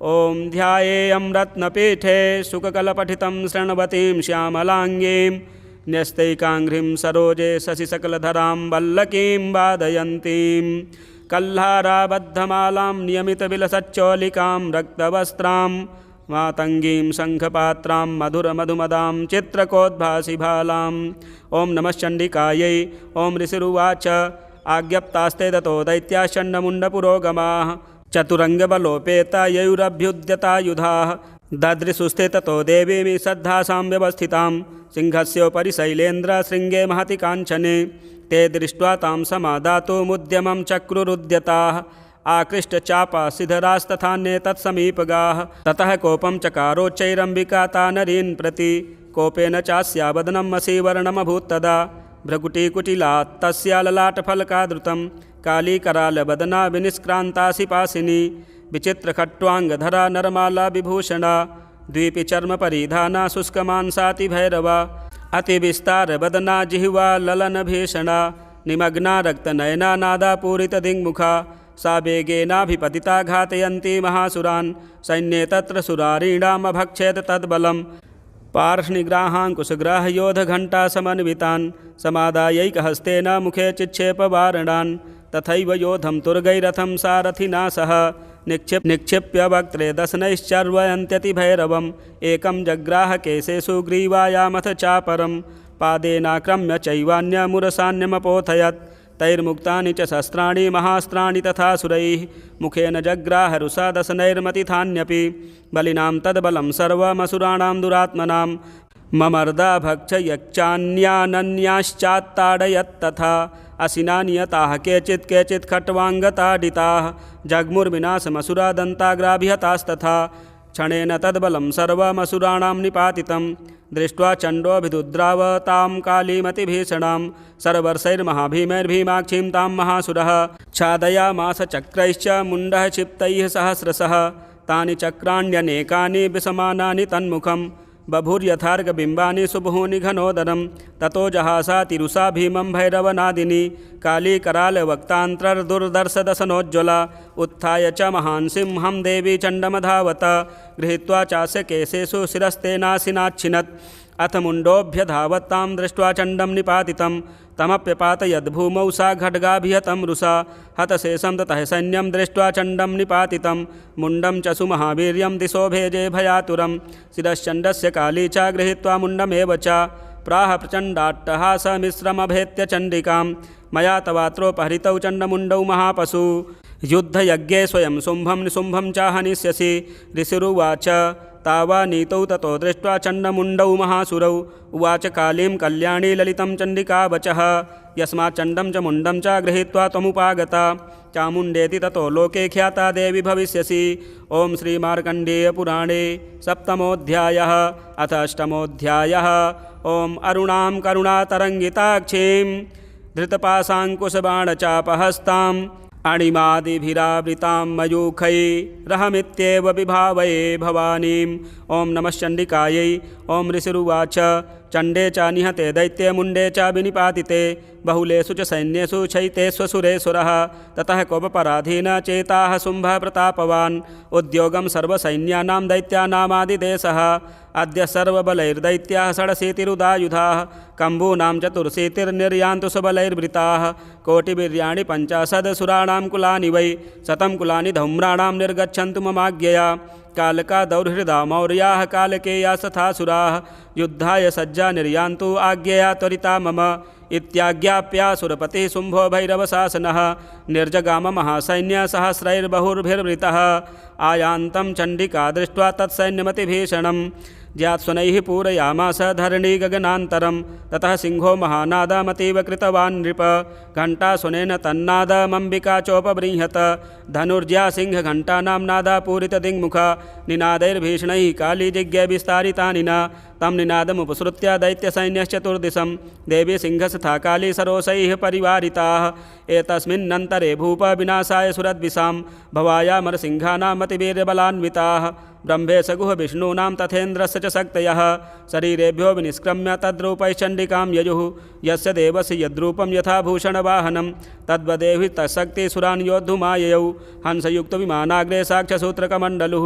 ओम ध्यायेयं रत्नपीठे शुककलपठितं शृण्वतीं श्यामलाङ्गीं न्यस्तैकाङ्घ्रिं सरोजे शशिसकलधरां वल्लकीं वादयन्तीं कल्हाराबद्धमालां नियमितविलसच्चोलिकां रक्तवस्त्रां मातंगीं शंखपात्रां मधुरमधुमदां चित्रकोद्भासिभालां ओं नमश्चण्डिकायै ओं ऋषिरुवाच आज्ञप्तास्ते ततो दैत्याश्चण्डमुण्डपुरोगमाः चतुरङ्गबलोपेतायैरभ्युद्यतायुधाः ददृशुस्ते ततो देवीं श्रद्धासां व्यवस्थितां सिंहस्योपरि शैलेन्द्रशृङ्गे महति काञ्चने ते दृष्ट्वा तां समादातुमुद्यमं चक्रुरुद्यताः आकृष्टचापासिधरास्तथान्ये तत्समीपगाः ततः कोपं चकारोच्चैरम्बिका तानरीन् प्रति कोपेन चास्या वदनं मसीवर्णमभूत्तदा भ्रकुटीकुटिला तस्या ललाटफलकादृतं कालीकरालवदना विनिष्क्रान्तासिपासिनी विचित्रखट्वाङ्गधरा नरमाला विभूषणा द्वीपिचर्मपरिधाना शुष्कमांसातिभैरवा अतिविस्तारवदना जिह्वा ललनभीषणा निमग्ना रक्तनयना नादापूरितदिङ्मुखा सा वेगेनाभिपतिता घातयन्ती महासुरान् सैन्ये तत्र सुरारीणामभक्षेत तद्बलं पार्ष्णिग्राहाङ्कुशग्राहयोधघण्टासमन्वितान् समादायैकहस्तेन मुखे चिक्षेपवारणान् तथैव योधं तुर्गैरथं सारथिना सह निक्षिप्य वक्त्रे दशनैश्चर्वयन्त्यतिभैरवम् एकं जग्राह केशेषु ग्रीवायामथ चापरं पादेनाक्रम्य चैवान्यमुरसान्यमपोथयत् तैर्मुक्तानि च शस्त्राणि महास्त्राणि तथा सुरैः मुखेन जग्राह रुषा दशनैर्मतिथान्यपि बलिनां तद्बलं सर्वमसुराणां दुरात्मनां ममर्दा भक्षयच्चान्यानन्याश्चात्ताडयत्तथा असिना नियताः केचित् खट्वाङ्गताडिताः जग्मुर्विनाशमसुरादन्ताग्राभिहतास्तथा क्षणेन तद्बलं सर्वमसुराणां निपातितं दृष्ट्वा चण्डोऽभिदुद्रावतां कालीमतिभीषणां सर्वर्षैर्महाभीमैर्भीमाक्षीं तां महासुरः छादयामास चक्रैश्च मुण्डः क्षिप्तैः सहस्रशः तानि चक्राण्यनेकानि विषमानानि तन्मुखं बभूर्यथार्कबिम्बानि सुबहूनि घनोदरं ततो जहासातिरुषा भीमं भैरवनादिनी कालीकरालवक्तान्तर्दुर्दर्शदशनोज्ज्वला उत्थाय च महान् सिंहं देवी चण्डमधावत गृहीत्वा चास्य केशेषु शिरस्तेनासिनाच्छिनत् अथ मुण्डोऽभ्यधावत्तां दृष्ट्वा चण्डं निपातितं तमप्यपातयद्भूमौ सा खड्गाभिहतं रुषा हतशेषं ततः सैन्यं दृष्ट्वा चण्डं निपातितं मुण्डं च सुमहावीर्यं दिशो भेजे भयातुरं शिरश्चण्डस्य काली च गृहीत्वा मुण्डमेव च प्राह प्रचण्डाट्टहासमिश्रमभेत्य चण्डिकां मया तवात्रोपहरितौ चण्डमुण्डौ महापशु युद्धयज्ञे स्वयं शुम्भं निशुम्भं च हनिष्यसि ऋषिरुवाच तावा नीतौ ततो दृष्ट्वा चण्डमुण्डौ महासुरौ उवाच कालीं कल्याणी ललितं चण्डिका वचः यस्मात् चण्डं च मुण्डं च गृहीत्वा त्वमुपागता चामुण्डेति ततो लोके ख्याता देवी भविष्यसि। ओं श्रीमार्कण्डेयपुराणे सप्तमोऽध्यायः अथ अष्टमोऽध्यायः। ओं अरुणां करुणातरङ्गिताक्षीं धृतपाशाङ्कुशबाणचापहस्तां अणिमादिभिरावृतां मयूखैरहमित्येव विभावये भवानीम्। ओं नमः चण्डिकायै। ओं ऋषिरुवाच चण्डे च निहते दैत्ये मुण्डे च विनिपातिते बहुलेषु च सैन्येषु चैतेष्वसुरेश्वरः ततः कोपपराधीन चेताः शुम्भः प्रतापवान् उद्योगं सर्वसैन्यानां दैत्यानामादिदेशः अद्य सर्वबलैर्दैत्याः षडशीतिरुदायुधाः कम्बूनां चतुर्शीतिर्निर्यान्तु सबलैर्वृताः कोटिवीर्याणि 50 सुराणां कुलानि वै 100 कुलानि धौम्राणां निर्गच्छन्तु ममाज्ञया कालका दौर्हृदा मौर्याः कालकेया सथासुराः युद्धाय सज्जा निर्यान्तु आज्ञया त्वरिता मम इत्याज्ञाप्यासुरपतिः शुम्भो भैरवशासनः निर्जगाम महासैन्यसहस्रैर्बहुर्भिर्वृतः आयान्तं चण्डिका दृष्ट्वा तत्सैन्यमतिभीषणं ज्यात्स्वनैः पूरयामास धरणी गगनान्तरं ततः सिंहो महानादमतीव कृतवान् नृप घण्टासुनेन तन्नादमम्बिका चोपबृंहत धनुर्ज्या सिंहघण्टानां नादापूरितदिङ्मुख निनादैर्भीषणैः काली जिज्ञे विस्तारितानि न तं निनादमुपसृत्य दैत्यसैन्यश्चतुर्दिशं देवी सिंहस्था काली सरोषैः परिवारिताः एतस्मिन्नन्तरे भूपविनाशाय सुरद्विषां भवायामरसिंहानामतिवीर्यबलान्विताः ब्रह्मेश गुहविष्णूनां तथेन्द्रस्य च शक्तयः शरीरेभ्यो विनिष्क्रम्य तद्रूपैश्चण्डिकां ययुः यस्य देवस्य यद्रूपं यथा भूषणवाहनं तद्वदेवि तत्शक्तिसुरान् योद्धुमाययौ हंसयुक्तविमानाग्रे साक्ष्यसूत्रकमण्डलुः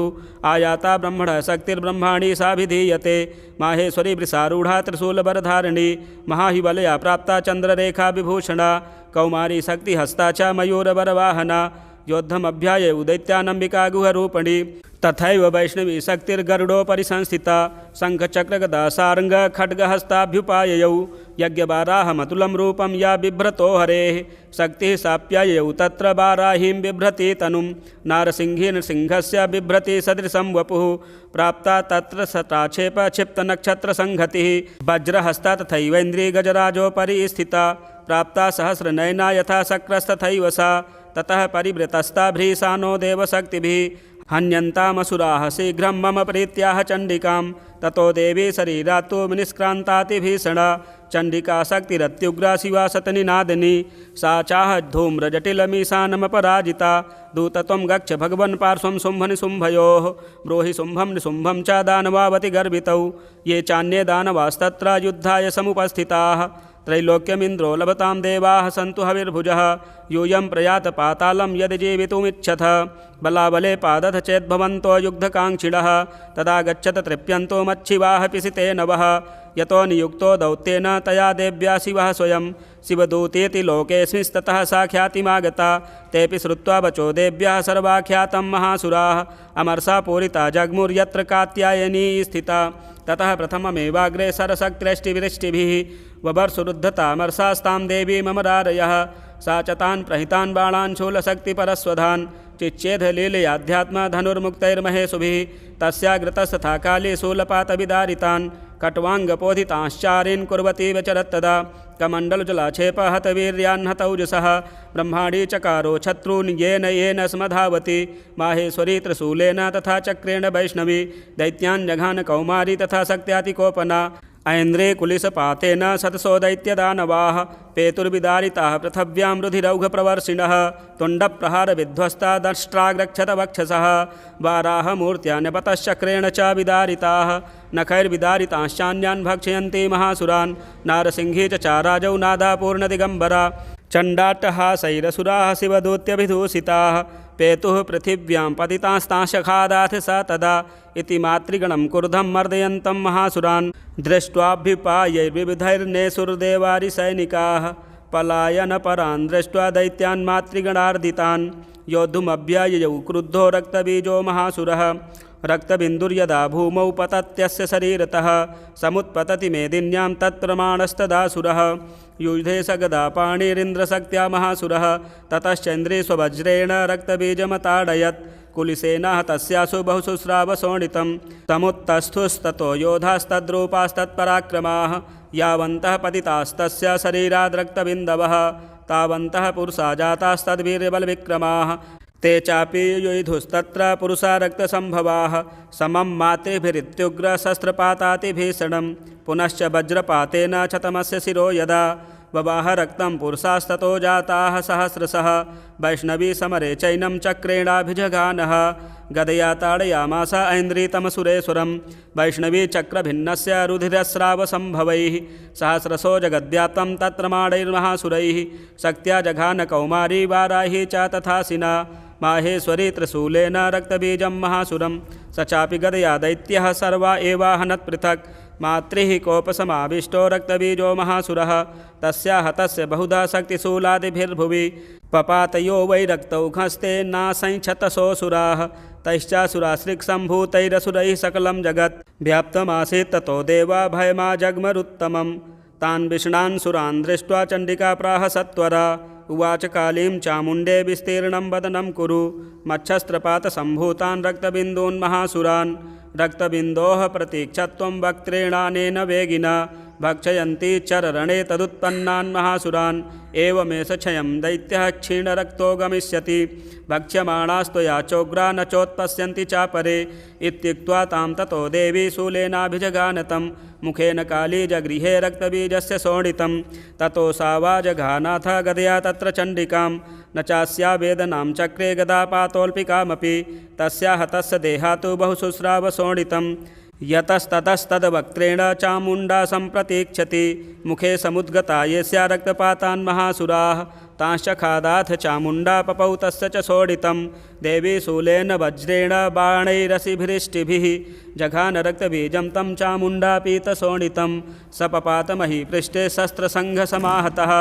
आयाता ब्रह्मणः शक्तिर्ब्रह्माणि साभिधीयते माहेश्वरी वृषारूढा त्रिशूलबरधारिणी महाहिवलया प्राप्ता चन्द्ररेखा विभूषणा कौमारी शक्तिहस्ता च मयूरवरवाहना योद्धमभ्याये उदैत्यानम्बिका गुहरूपिणी तथैव वैष्णवी शक्तिर्गरुडोपरि संस्थिता शङ्खचक्रगदासार्ङ्गखड्गहस्ताभ्युपाययौ यज्ञवाराहमतुलं रूपं या बिभ्रतो हरेः शक्तिः साप्याययौ तत्र वाराहीं बिभ्रति तनुं नारसिंहेन सिंहस्य बिभ्रति सदृशं वपुः प्राप्ता तत्र सताक्षेप क्षिप्तनक्षत्रसंहतिः वज्रहस्ता तथैवेन्द्रियगजराजोपरि स्थिता प्राप्ता सहस्रनयना यथा शक्रस्तथैव सा ततः परिवृतस्ता भ्रीशानो देवशक्तिभिः हन्यन्तामसुराः शीघ्रं मम प्रीत्याह चण्डिकां ततो देवी शरीरात्तु विनिष्क्रान्तातिभीषणा चण्डिका शक्तिरत्युग्रा शिवा शतनिनादिनी सा चाह धूम्रजटिलमीशानमपराजिता दूतत्वं गच्छ भगवन् पार्श्वं शुम्भनिशुम्भयोः ब्रूहि शुम्भं निशुम्भं च दानवावति गर्वितौ ये चान्ये दानवास्तत्र युद्धाय समुपस्थिताः त्रैलोक्यमिन्द्रो लभतां देवाः सन्तु हविर्भुजः यूयं प्रयात पातालं यदि जीवितुमिच्छथ बलाबले पादथ चेद्भवन्तो युग्धकाङ्क्षिणः तदा गच्छत तृप्यन्तो मच्छिवाः पिसिते नवः यतो नियुक्तो दौत्येन तया देव्या शिवः स्वयं शिवदूतेति लोकेऽस्मिंस्ततः सा ख्यातिमागता तेऽपि श्रुत्वा वचो देव्याः सर्वाख्यातं महासुराः अमरसा पूरिता जग्मुर्यत्र कात्यायनी स्थिता ततः प्रथममेवाग्रे सरशक्तिरष्टिविरिष्टिभिः ववर्षुरुद्धतामर्षास्तां देवी ममरारयः सा च तान् प्रहितान् बाणान् शूलशक्तिपरस्वधान् चिच्चेधलीलयाध्यात्मधनुर्मुक्तैर्महेशुभिः तस्याग्रतस्तथा काली शूलपातविदारितान् कट्वाङ्गपोधितांश्चारीन् कुर्वती विचरत्तदा कमण्डलजलाक्षेपहतवीर्यान्हतौजसः ब्रह्माणी चकारो शत्रून् येन येन स्मधावति माहेश्वरी त्रिशूलेन तथा चक्रेण वैष्णवी दैत्यान् जघान कौमारी तथा शक्त्यातिकोपना ऐन्द्रे कुलिशपातेन शतसो दैत्यदानवाः पेतुर्विदारिताः पृथिव्यां रुधिरौघप्रवर्षिणः तुण्डप्रहारविध्वस्ता दंष्ट्राग्रक्षतवक्षसः वाराहमूर्त्या नपतश्चक्रेण च विदारिताः नखैर्विदारितांश्चान्यान् भक्षयन्ति महासुरान् नारसिंही च चाराजौ नादापूर्णदिगम्बरा चण्डाट्टहासैरसुराः शिवदूत्यभिदूषिताः पेतुः पृथिव्यां पतितांस्तांशखादाथ स तदा इति मातृगणं क्रुधं मर्दयन्तं महासुरान् दृष्ट्वाभ्युपायैर्विविधैर्नेसुर्देवारिसैनिकाः पलायनपरान् दृष्ट्वा दैत्यान् मातृगणार्दितान् योद्धुमभ्यययौ क्रुद्धो रक्तबीजो महासुरः रक्तबिन्दुर्यदा भूमौ पतत्यस्य शरीरतः समुत्पतति मेदिन्यां तत्प्रमाणस्तदासुरः युधे स गदा पाणिरिन्द्रशक्त्या महासुरः ततश्चन्द्रे स्ववज्रेण रक्तबीजमताडयत् कुलिसेनाः तस्यासु बहुशुश्रावशोणितं तमुत्तस्थुस्ततो योधास्तद्रूपास्तत्पराक्रमाः यावन्तः पतितास्तस्य शरीराद्रक्तबिन्दवः तावन्तः पुरुषा जातास्तद्वीर्यबलविक्रमाः ते चापि युयुधुस्तत्र पुरुषा रक्तसम्भवाः समं मातृभिरित्युग्रशस्त्रपातातिभीषणं पुनश्च वज्रपातेन क्षतमस्य शिरो यदा बबाह रक्तं पुरुषास्ततो जाताः सहस्रशः वैष्णवी समरे चैनं चक्रेणाभिजघानः गदया ताडयामास ऐन्द्रितमसुरेश्वरं वैष्णवी चक्रभिन्नस्य रुधिरस्रावसम्भवैः सहस्रशो जगद्व्याप्तं तत्प्रमाणैर्महासुरैः शक्त्या जघान कौमारी वाराही च तथासिना माहेश्वरी त्रिशूलेन रक्तबीजं महासुरं स चापि गदया दैत्यः सर्वा एवाहनत् पृथक् मातृः कोपसमाविष्टो रक्तबीजो महासुरः तस्या हतस्य बहुधा शक्तिशूलादिभिर्भुवि पपातयो वै रक्तौघस्ते नासंक्षतसोऽसुराः तैश्चासुराश्रिक्सम्भूतैरसुरैः सकलं जगत् व्याप्तमासीत् ततो देवा भयमा जग्मरुत्तमं तान् विष्णान् सुरान् दृष्ट्वा चण्डिका प्राह सत्वरा उवाच कालीं चामुण्डे विस्तीर्णं वदनं कुरु मच्छस्त्रपातसम्भूतान् रक्तबिन्दून् महासुरान् रक्तबिन्दोः प्रतीक्षत्वं वक्त्रेणानेन वेगिना भक्षयन्ति चररणे तदुत्पन्नान् महासुरान् एवमेष क्षयं दैत्यः क्षीणरक्तो गमिष्यति भक्ष्यमाणास्त्वया चोग्रा न चोत्पश्यन्ति चापरे इत्युक्त्वा तां ततो देवी शूलेनाभिजगानतं मुखेन काली जगृहे रक्तबीजस्य शोणितं ततो सा वा जघानाथ गदया तत्र चण्डिकां न चास्या वेदनां चक्रे गदापातोऽल्पिकामपि तस्या हतस्य देहातु बहुशुश्रावशोणितं यतस्ततस्तद्वक्त्रेण चामुण्डा सम्प्रतीक्षति मुखे समुद्गता येस्या रक्तपातान् महासुराः तांश्च खादाथ चामुण्डा पपौ तस्य च शोणितं देवी शूलेन वज्रेण बाणैरसिभिरिष्टिभिः जघान रक्तबीजं तं चामुण्डा पीतशोणितं स पपात महीपृष्ठे शस्त्रसङ्घसमाहतः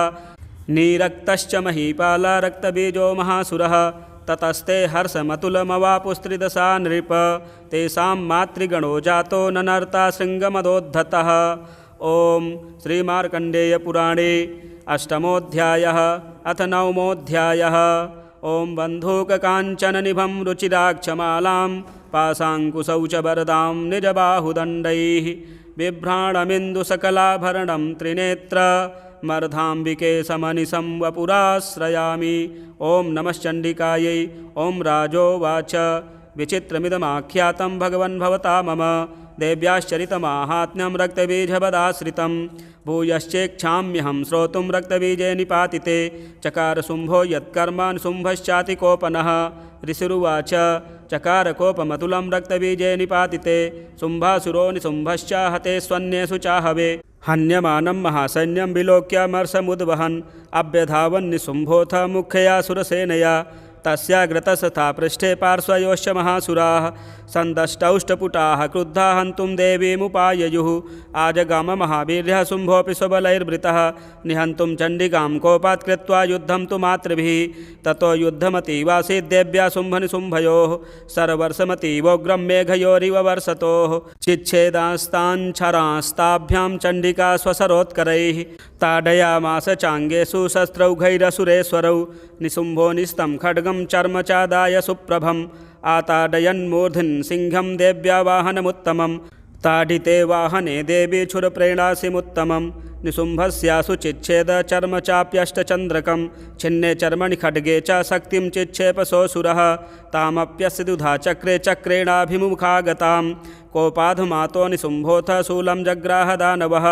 नीरक्तश्च महीपाल रक्तबीजो महासुरः ततस्ते हर्षमतुलमवापुस्त्रिदशा नृप तेषां मातृगणो जातो ननर्ता शृङ्गमदोद्धतः। ॐ श्रीमार्कण्डेयपुराणे अष्टमोऽध्यायः अथ नवमोऽध्यायः। ॐ बन्धूककाञ्चननिभं रुचिराक्षमालां पाशाङ्कुशौ च वरदां निजबाहुदण्डैः बिभ्राणमिन्दुसकलाभरणं त्रिनेत्र मर्धाम्बिके समनिशं वपुराश्रयामि। ॐ नमश्चण्डिकायै। ॐ राजोवाच विचित्रमिदमाख्यातं भगवन् भवता मम देव्याश्चरितमाहात्म्यं रक्तबीजवदाश्रितं भूयश्चेक्षाम्यहं श्रोतुं रक्तबीजे निपातिते चकार शुम्भो यत्कर्म शुम्भश्चातिकोपनः। ऋषिरुवाच चकारकोपमतुलं रक्तबीजे निपातिते शुम्भासुरो निशुम्भश्च हते स्वन्येषु चाहवे हन्यमानं महासैन्यं विलोक्यामर्षमुद्वहन् अभ्यधावन्निशुम्भोऽथ मुख्यया सुरसेनया तस्याग्रतस्तथा पृष्ठे पार्श्वयोश्च महासुराः सन्दष्टौष्टपुटाः क्रुद्धा हन्तुं देवीमुपाययुः आजगाम महावीर्यः शुम्भोऽपि स्वबलैर्वृतः निहन्तुं चण्डिकां कोपात् कृत्वा युद्धं तु मातृभिः ततो युद्धमतीवासीत् देव्या शुम्भनिशुम्भयोः सर्वर्षमतीवोग्रं मेघयोरिव वर्षतोः चिच्छेदास्ताञ्छरास्ताभ्यां चण्डिका स्वसरोत्करैः ताडयामास चाङ्गेषु शस्त्रौघैरसुरेश्वरौ निशुम्भो निस्तं खड्गं चर्म चादाय सुप्रभम् आताडयन्मूर्ध्नि सिंहं देव्या वाहनमुत्तमं ताडिते वाहने देवी क्षुरप्रेणासिमुत्तमं निशुम्भस्यासु चिच्छेद चर्म चाप्यष्टचन्द्रकं छिन्ने चर्मणि खड्गे च शक्तिं चिक्षेपसोऽसुरः तामप्यस्य दुधा चक्रे चक्रेणाभिमुखागतां कोपाधुमातो निशुम्भोऽथ शूलं जग्राह दानवः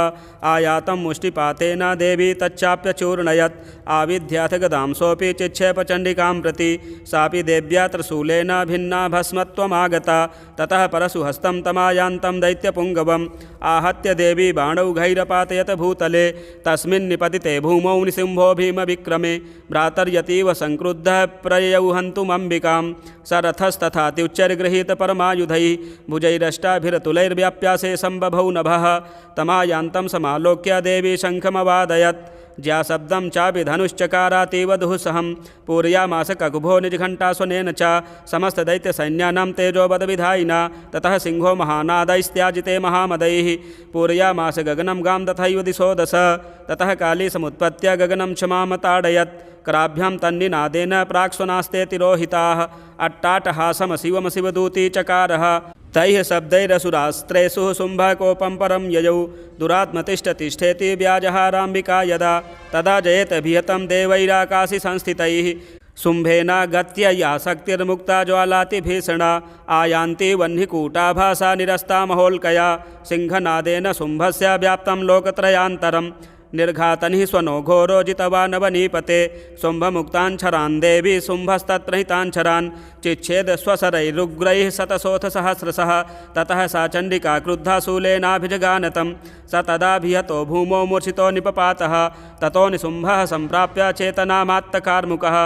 आयातं मुष्टिपातेन देवी तच्चाप्यचूर्णयत् आविध्याथ गदां सोऽपि चिक्षेपचण्डिकां प्रति सापि देव्या त्रिशूलेन भिन्ना भस्मत्वमागता ततः परशु हस्तं तमायान्तं दैत्यपुङ्गवम् आहत्य देवी बाणौघैरपातयत भूतले तस्मिन् निपतिते भूमौ निशुम्भो भीमविक्रमे भ्रातर्यतीव संक्रुद्धः प्रययौ हन्तुमम्बिकां सरथस्तथात्युच्चैर्गृहीत परमायुधैः भुजैरष्टाभिरतुलैर्व्याप्यासे सम्बभौ नभः तमायान्तं समालोक्य देवी शङ्खमवादयत् ज्या शब्दं चापि धनुश्चकारातीव दुःसहं पूरयामास ककुभो निजघण्टा स्वनेन च समस्तदैत्यसैन्यानां तेजोबदविधायिना ततः सिंहो महानादैस्त्याजिते महामदैः पूरयामास गगनं गां तथैव दिशो दश ततः काली समुत्पत्य गगनं क्षमामताडयत् कराभ्यां तन्निनादेन प्राक्स्वनास्ते तिरोहिताः अट्टाटहासमशिवमशिवदूती चकारः तैः शब्दैरसुरास्त्रेषु शुम्भः कोपं परं ययौ दुरात्मतिष्ठतिष्ठेति व्याजहाराम्बिका यदा तदा जयेतभिहतं देवैराकाशि संस्थितैः शुम्भेनागत्य या शक्तिर्मुक्ता ज्वालातिभीषणा आयान्ति वह्निकूटाभासा निरस्ता महोल्कया सिंहनादेन शुम्भस्य व्याप्तं लोकत्रयान्तरम् निर्घातनिः स्वनो घोरो जितवानवनीपते शुम्भमुक्ताञ्छरान् देवी शुम्भस्तत्प्रहिताञ्छरान् चिच्छेद स्वशरैरुग्रैः शतशोऽथ सहस्रशः ततः सा चण्डिका क्रुद्धा शूलेनाभिजगानतं स तदाभिहतो भूमौ मूर्छितो निपपातः ततो निशुम्भः सम्प्राप्य चेतनामात्तकार्मुकः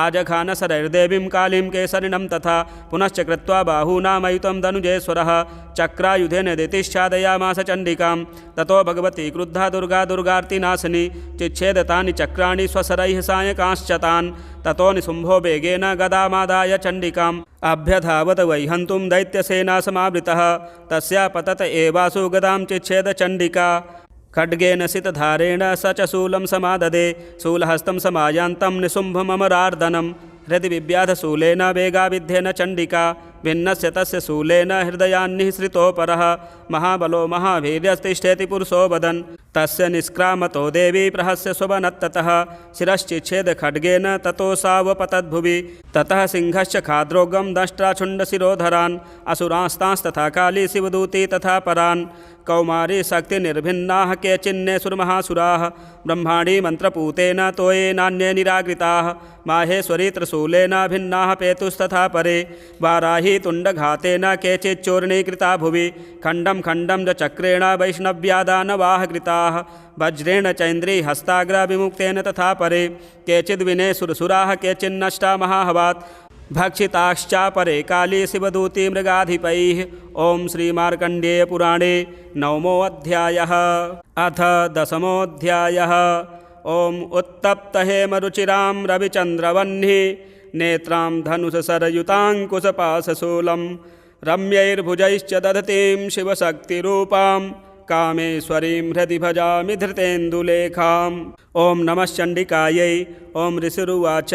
आजघान शरैर्देवीं कालीं केसरिणं तथा पुनश्च कृत्वा बाहूनामयुतं धनुजेश्वरः चक्रायुधेन दितिश्चादयामास चण्डिकां ततो भगवती क्रुद्धा दुर्गा दुर्गार्तिनाशिनी चिच्छेद तानि चक्राणि स्वशरैः सायकांश्च तान् ततो निशुम्भो वेगेन गदामादाय चण्डिकाम् अभ्यधावत वै हन्तुं दैत्यसेना समावृतः तस्या पतत एवासु गदां चिच्छेद चण्डिका खड्गेन सितधारेण स च शूलं समाददे शूलहस्तं समायान्तं निशुम्भममरार्दनं हृदि विव्याधशूलेन वेगाविद्धेन चण्डिका भिन्नस्य तस्य शूलेन हृदयान्निःसृतोपरः महाबलो महावीर्यस्तिष्ठेति पुरुषो वदन् तस्य निष्क्रामतो देवी प्रहस्य स्ववनत्ततः शिरश्चिच्छेद खड्गेन ततो सावपतद्भुवि ततः सिंहश्च खाद्रोगं दष्ट्राछुण्डशिरोधरान् असुरांस्तांस्तथा काली शिवदूती तथा परान् कौमारी शक्तिनिर्भिन्नाः केचिन्ने सुरमहासुराः ब्रह्माणी मन्त्रपूतेन तोयेनान्ये निराकृताः माहेश्वरी त्रिशूलेन भिन्नाः पेतुस्तथा परे वाराही तुण्डघातेन केचिच्चूर्णीकृता भुवि खण्डं खण्डं च चक्रेण वैष्णव्यादानवाः कृताः वज्रेण चैन्द्री हस्ताग्रविमुक्तेन तथा परे केचिद्विने सुरसुराः केचिन्नष्टा महाहवात् भक्षिताश्चापरे काली शिवदूती मृगाधिपैः ओं श्रीमार्कण्डेयपुराणे नवमोऽध्यायः अथ दशमोऽध्यायः ओं उत्तप्तहेमरुचिरां रविचन्द्रवह्निः नेत्रां धनुषसरयुताङ्कुशपाशशूलं रम्यैर्भुजैश्च दधतीं शिवशक्तिरूपां कामेश्वरीं हृदि भजामि धृतेन्दुलेखाम् ॐ नमश्चण्डिकायै ॐ ऋषिरुवाच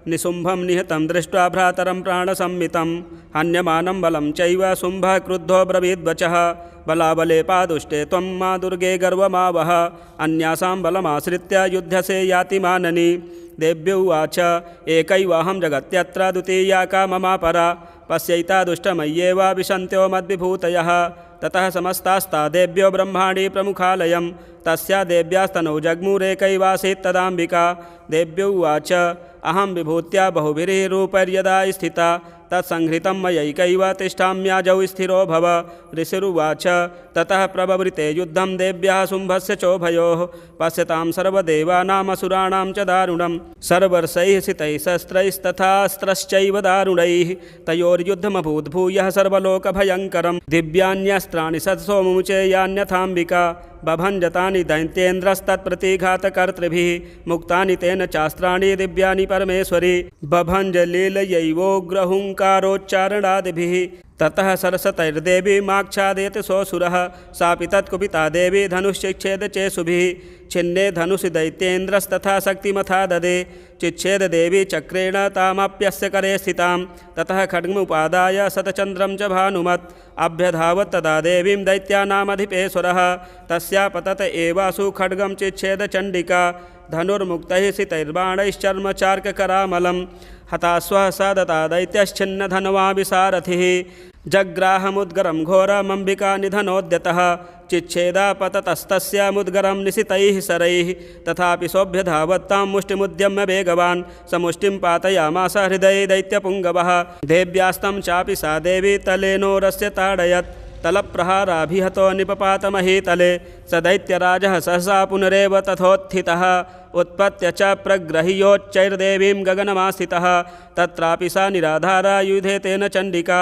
निशुम्भं निहतं दृष्ट्वा भ्रातरं प्राणसंमितं हन्यमानं बलं चैव शुम्भः क्रुद्धो ब्रवीद्वचः बलाबले पादुष्टे त्वं मा दुर्गे गर्वमावह अन्यासां बलमाश्रित्य युध्यसे याति माननी देव्युवाच एकैवाहं जगत्यत्र द्वितीया का ममापरा पश्यैता दुष्टमय्येव विशन्त्यो मद्विभूतयः ततः समस्तास्ता देव्यो ब्रह्माणि प्रमुखालयं तस्या देव्यास्तनौ जग्मुरेकैवासीत् तदाम्बिका देव्युवाच अहं विभूत्या बहुभिरूपैर्यदा स्थिता तत्संहृतं मयैकैव तिष्ठाम्याजौ स्थिरो भव ऋषिरुवाच ततः प्रववृते युद्धं देव्याः शुम्भस्य चोभयोः पश्यतां सर्वदेवानामसुराणां च दारुणं सर्वर्षैः सितैः शस्त्रैस्तथास्त्रश्चैव दारुणैः तयोर्युद्धमभूत् भूयः सर्वलोकभयङ्करं दिव्यान्यस्त्राणि सत्सो मुमुचे यान्यथाम्बिका बभञ्जतानि दैत्येन्द्रस्तत्प्रतिघातकर्तृभिः मुक्तानि तेन चास्त्राणि दिव्यानि परमेश्वरी बभञ्जलीलयैवोग्रहुङ्कारोच्चारणादिभिः ततः सरसतैर्देवी माक्षादेति सोऽसुरः सापि तत्कुपिता देवी धनुश्चिच्छेद चेषुभिः छिन्ने धनुषि दैत्येन्द्रस्तथा शक्तिमथा ददे चिच्छेद देवी चक्रेण तामप्यस्य करे स्थितां ततः खड्गमुपादाय शतचन्द्रं च भानुमत् अभ्यधावत् तदा देवीं दैत्यानामधिपेश्वरः तस्या पतत एवासु खड्गं चिच्छेद चण्डिका धनुर्मुक्तैः सितैर्बाणैश्चर्मचार्ककरामलं हताश्वः स दता दैत्यश्छिन्नधनवा विसारथिः जग्राहमुद्गरं घोरमम्बिका निधनोद्यतः चिच्छेदापततस्तस्य मुद्गरं निशितैः शरैः तथापि सोऽभ्यधावत्तां मुष्टिमुद्यम्य वेगवान् समुष्टिं पातयामास हृदये दैत्यपुङ्गवः देव्यास्तं चापि सा देवी तलेनोरस्य ताडयत् तलप्रहाराभिहतो निपपातमहीतले स दैत्यराजः सहसा पुनरेव तथोत्थितः उत्पत्य च प्रग्रह्योच्चैर्देवीं गगनमास्थितः तत्रापि सा निराधारा युधे तेन चण्डिका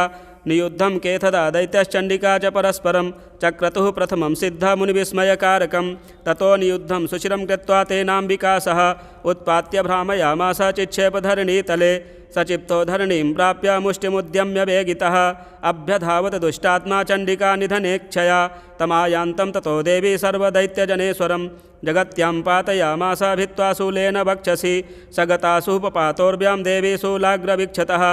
नियुद्धं केथदा दैत्यश्चण्डिका च परस्परं चक्रतुः प्रथमं सिद्धमुनिविस्मयकारकं ततो नियुद्धं सुचिरं कृत्वा तेनाम्बिका सह उत्पात्य भ्रामयामास चिक्षेपधरणीतले सचिप्तो धरणीं प्राप्य मुष्टिमुद्यम्य वेगितः अभ्यधावत दुष्टात्मा चण्डिका निधनेक्षया तमायान्तं ततो देवी सर्वदैत्यजनेश्वरं जगत्यां पातयामास भित्त्वा शूलेन वक्षसि सगतासु पपातोर्व्यां देवी शूलाग्रवीक्षतः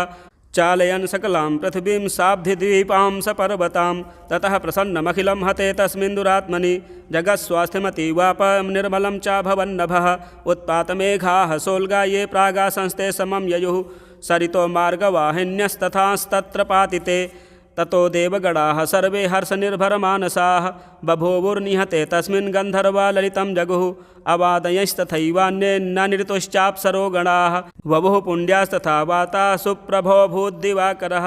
चालयन् सकलां पृथिवीं साब्धिद्वीपां सपर्वतां ततः प्रसन्नमखिलं हते तस्मिन् दुरात्मनि जगत्स्वास्थ्यमतीवापं निर्मलं चाभवन्नभः उत्पातमेघाः सोल्गा ये प्रागासंस्ते समं ययुः सरितो मार्गवाहिन्यस्तथास्तत्र पातिते ततो देवगणाः सर्वे हर्षनिर्भरमानसाः बभूवुर्निहते तस्मिन् गन्धर्वा ललितं जगुः अवादयस्तथैवान्ये न निऋतुश्चाप्सरो गणाः वभुः पुण्ड्यास्तथा वाता सुप्रभो भूद्दिवाकरः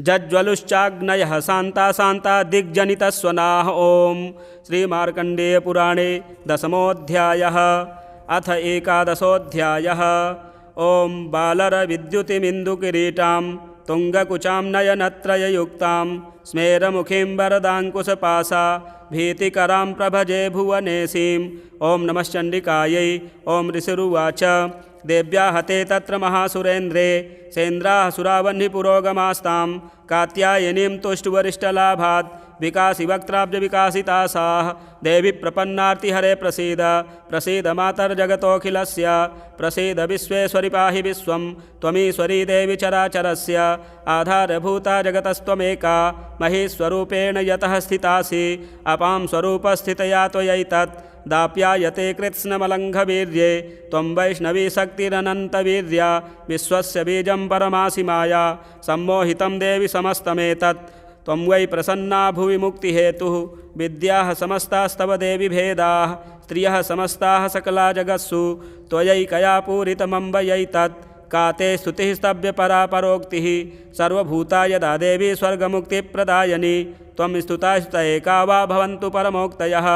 जज्ज्वलुश्चाग्नयः शान्ता शान्ता दिग्जनितस्वनाः। ॐ श्रीमार्कण्डेयपुराणे दशमोऽध्यायः। अथ एकादशोऽध्यायः। ॐ बालरविद्युतिमिन्दुकिरीटां तुङ्गकुचां नयनत्रययुक्तां स्मेरमुखीं वरदाङ्कुशपाशा भीतिकरां प्रभजे भुवनेशीम्। ॐ नमश्चण्डिकायै। ॐ ऋषिरुवाच देव्या हते तत्र महासुरेन्द्रे सेन्द्राः सुरावह्निपुरोगमास्तां कात्यायनीं तुष्टुवरिष्ठलाभात् विकासि वक्त्राब्जविकासितासाः देवी प्रपन्नार्तिहरे प्रसीद प्रसीद मातर्जगतोऽखिलस्य प्रसीद विश्वेश्वरि पाहि विश्वं त्वमीश्वरी देवी चराचरस्य आधारभूता जगतस्त्वमेका महीस्वरूपेण यतः स्थितासि अपां स्वरूपस्थितया त्वयैतत् दाप्यायते कृत्स्नमलङ्घवीर्ये त्वं वैष्णवी शक्तिरनन्तवीर्या विश्वस्य बीजं परमासि माया सम्मोहितं देवि समस्तमेतत् त्वं वै प्रसन्ना भुवि मुक्तिहेतुः विद्याः समस्तास्तव देवि भेदाः स्त्रियः समस्ताः सकला जगत्सु त्वयैकया पूरितमम्बयैतत् का ते स्तुतिः स्तव्यपरा परोक्तिः सर्वभूता यदा देवी स्वर्गमुक्तिप्रदायिनी त्वं स्तुता स्तुतैका वा भवन्तु परमोक्तयः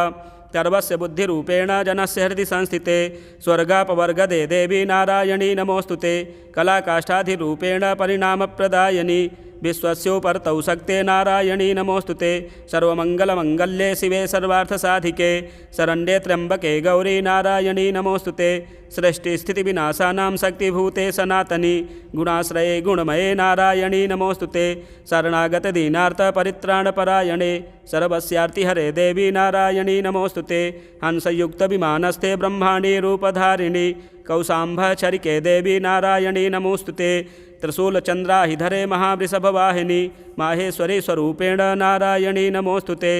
सर्वस्य बुद्धिरूपेण जनस्य हृदि संस्थिते स्वर्गापवर्गदे देवी नारायणी नमोऽस्तुते कलाकाष्ठाधिरूपेण परिणामप्रदायिनी विश्वस्योपरतौ शक्ते नारायणी नमोऽस्तुते सर्वमङ्गलमङ्गल्ये शिवे सर्वार्थसाधिके शरण्ये त्र्यम्बके गौरी नारायणी नमोऽस्तुते सृष्टिस्थितिविनाशानां शक्तिभूते सनातनी गुणाश्रये गुणमये नारायणी नमोऽस्तुते शरणागतदीनार्तपरित्राणपरायणे सर्वस्यार्तिहरे देवी नारायणी नमोऽस्तुते हंसयुक्तविमानस्थे ब्रह्माण्डी रूपधारिणी कौशाम्भचरिके देवी नारायणी नमोऽस्तुते त्रिशूलचन्द्राहिधरे महावृषभवाहिनी माहेश्वरी स्वरूपेण नारायणी नमोऽस्तुते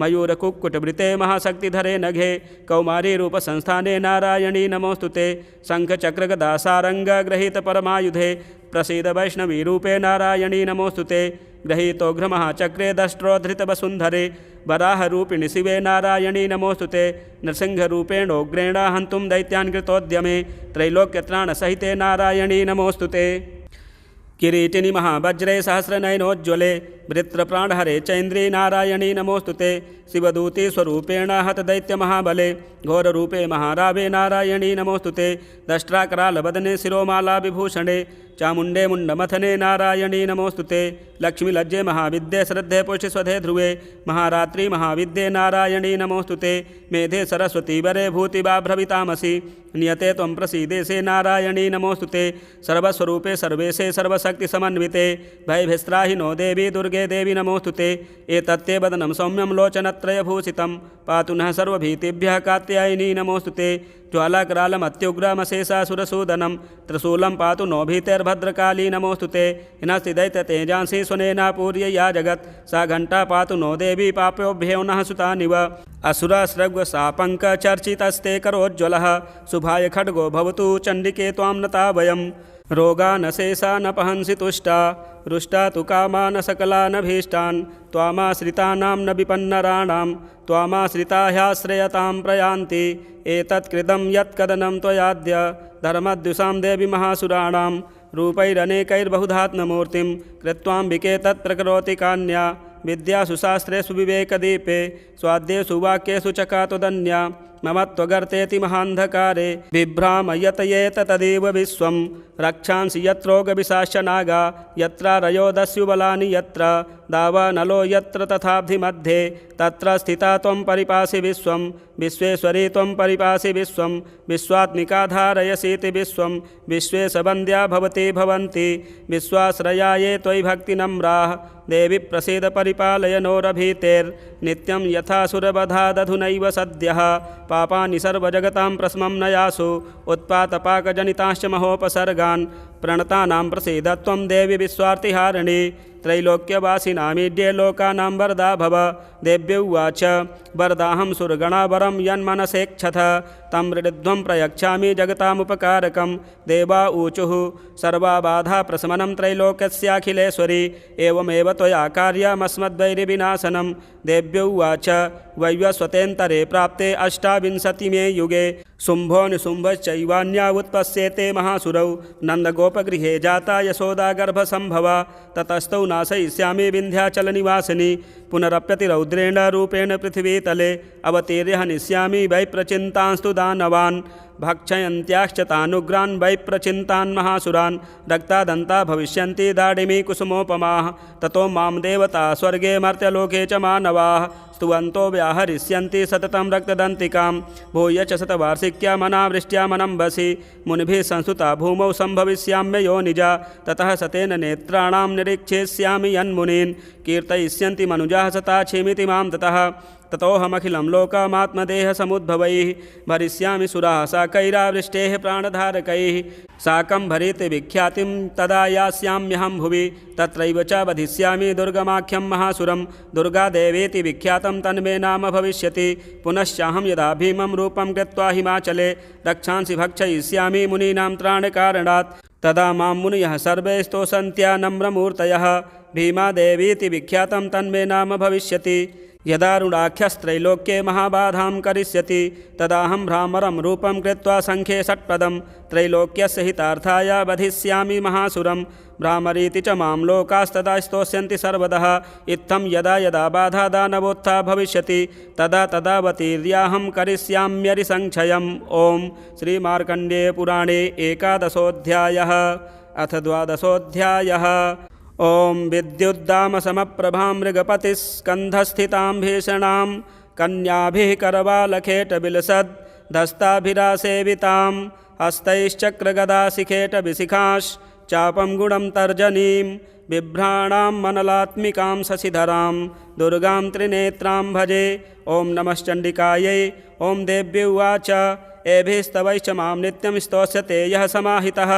मयूरकुक्कुटवृते महाशक्तिधरे नघे कौमारी रूपसंस्थाने नारायणी नमोऽस्तुते शङ्खचक्रगदासारङ्गगृहीतपरमायुधे प्रसीद वैष्णवीरूपे नारायणी नमोऽस्तुते गृहीतोघ्रमहाचक्रे दष्ट्रोद्धृतवसुन्धरे वराहरूपिणि शिवे नारायणी नमोऽस्तुते नृसिंहरूपेणोग्रेण हन्तुं दैत्यान् कृतोद्यमे त्रैलोक्यत्राणसहिते नारायणी नमोऽस्तुते किरीटिनि महावज्रे सहस्रनयनोज्ज्वले वृत्रप्राणहरे चैन्द्री नारायणी नमोऽस्तुते शिवदूती स्वरूपेण हतदैत्यमहाबले घोररूपे महारावे नारायणी नमोऽस्तुते दष्ट्राकरालवदने शिरोमाला विभूषणे चामुण्डे मुण्डमथने नारायणी नमोऽस्तुते लक्ष्मीलज्जे महाविद्ये श्रद्धे पुष्टिस्वधे ध्रुवे महारात्रि महाविद्ये नारायणी नमोऽस्तुते मेधे सरस्वती वरे भूतिवाभ्रवितामसि नियते त्वं प्रसीदेशे नारायणी नमोऽस्तुते सर्वस्वरूपे सर्वेशे सर्वशक्तिसमन्विते भयभिस्त्राहिनो देवी दुर्गे देवी नमोऽस्तुते एतत्ते वदनं सौम्यं लोचनत्रयभूषितं पातु नः सर्वभीतिभ्यः कात्यायनी नमोऽस्तुते ज्वालाकरालमत्युग्रमशेषासुरसूदनं त्रिशूलं पातु नो भीतेर्भद्रकाली नमोऽस्तुते हिनस्ति दैत्यतेजांसि स्वनेना पूर्य या जगत् सा घण्टा पातु नो देवी पाप्योभ्यो नः सुतानिव असुरास्रग्वशापङ्कचर्चितस्ते करोज्ज्वलः शुभाय खड्गो भवतु चण्डिके त्वां नता वयं रोगानशेषा न पहंसि तुष्टा रुष्टा तु कामान् सकलानभीष्टान् त्वामाश्रितानां न विपन्नराणां त्वामाश्रिता ह्याश्रयतां प्रयान्ति एतत्कृतं यत्कदनं त्वयाद्य धर्मद्युषां देवी महासुराणां रूपैरनेकैर्बहुधात्ममूर्तिं कृत्वाम्बिके तत्प्रकरोति कान्या विद्यासु शास्त्रेषु विवेकदीपे स्वाद्येषु वाक्येषु चकातुदन्या मम त्वगर्तेति महान्धकारे बिभ्रामयत येत तदेव विश्वं रक्षांसि यत्रोगविशाश्च नागा यत्रारयो दस्युबलानि यत्र दावानलो यत्र तथाब्धि मध्ये तत्र स्थिता त्वं परिपासि विश्वं विश्वेश्वरी त्वं परिपासि विश्वं विश्वात्मिका धारयसीति विश्वं विश्वेशवन्द्या भवति भवन्ति विश्वाश्रया ये त्वयि भक्तिनम्राः देवी प्रसीद परिपालय नोरभीतेर्नित्यं यथासुरवधादधुनैव सद्यः पापानि सर्वजगतां प्रस्मं नयासु उत्पातपाकजनिताश्च महोपसर्गान् प्रणतानां प्रसीद त्वं देवी विश्वार्तिहारिणी त्रैलोक्यवासिनामीड्ये लोकानां वरदा भव देव्य उवाच वरदाहं सुरगणावरं यन्मनसेक्षथ तं मृडिध्वं प्रयच्छामि जगतामुपकारकं देवा ऊचुः सर्वाबाधा प्रशमनं त्रैलोक्यस्याखिलेश्वरी एवमेव त्वया कार्यमस्मद्वैरिविनाशनं देव्य उवाच वैवस्वतेऽन्तरे प्राप्ते अष्टाविंशतिमे युगे शुम्भो निशुम्भश्चैवान्या उत्पश्येते महासुरौ नन्दगोपगृहे जाता यशोदागर्भसम्भवा ततस्तौ नाशयिष्यामि विन्ध्याचलनिवासिनी पुनरप्यतिरौद्रेण रूपेण पृथिवीतले अवतीर्य हनिष्यामि वैप्रचिन्तांस्तु दानवान् भक्षयन्त्याश्च तानुग्रान् वैप्रचिन्तान् महासुरान् रक्तादन्ता भविष्यन्ति दाडिमी कुसुमोपमाः ततो मां देवता स्वर्गे मर्त्यलोके च मानवाः स्तुवन्तो व्याहरिष्यन्ति सततं रक्तदन्तिकां भूय च शतवार्षिक्या मनावृष्ट्या मनम्बसि मुनिभिः संस्तुता भूमौ सम्भविष्याम्य योनिजा ततः सतेन नेत्राणां निरीक्षेष्यामि यन्मुनीन् कीर्तयिष्यन्ति मनुजाः सताक्षेमिति मां ततः ततोऽहमखिलं लोकमात्मदेहसमुद्भवैः भरिष्यामि सुराः साकैरावृष्टेः प्राणधारकैः साकं भरित विख्यातिं तदा यास्याम्यहं भुवि तत्रैव च वधिष्यामि दुर्गमाख्यं महासुरं दुर्गादेवेति विख्यातं तन्मे नाम भविष्यति पुनश्चाहं यदा भीमं रूपं कृत्वा हिमाचले रक्षांसि भक्षयिष्यामि मुनीनां त्राणकारणात् तदा मां मुनयः सर्वे स्तोषन्त्या नम्रमूर्तयः भीमादेवीति विख्यातं तन्मे नाम भविष्यति यदारुणाख्यस्त्रैलोक्ये महाबाधां करिष्यति तदाहं भ्रामरं रूपं कृत्वा सङ्ख्ये षट्पदं त्रैलोक्यस्य हितार्थाय वधिष्यामि महासुरं भ्रामरीति च मां लोकास्तदा स्तोष्यन्ति सर्वदः इत्थं यदा यदा बाधा दानवोत्था भविष्यति तदा तदावतीर्याहं करिष्याम्यरिसङ्क्षयम् ॐ श्रीमार्कण्डेयपुराणे एकादशोऽध्यायः अथ द्वादशोऽध्यायः ॐ विद्युद्दामसमप्रभां मृगपतिस्कन्धस्थितां भीषणां कन्याभिः करवालखेटविलसद् धस्ताभिरासेवितां हस्तैश्चक्रगदाशिखेटविशिखाश्चापं गुणं तर्जनीं बिभ्राणां मनलात्मिकां शशिधरां दुर्गां त्रिनेत्रां भजे ॐ नमश्चण्डिकायै ॐ देव्य उवाच एभिस्तवैश्च मां नित्यं स्तोष्यते यः समाहितः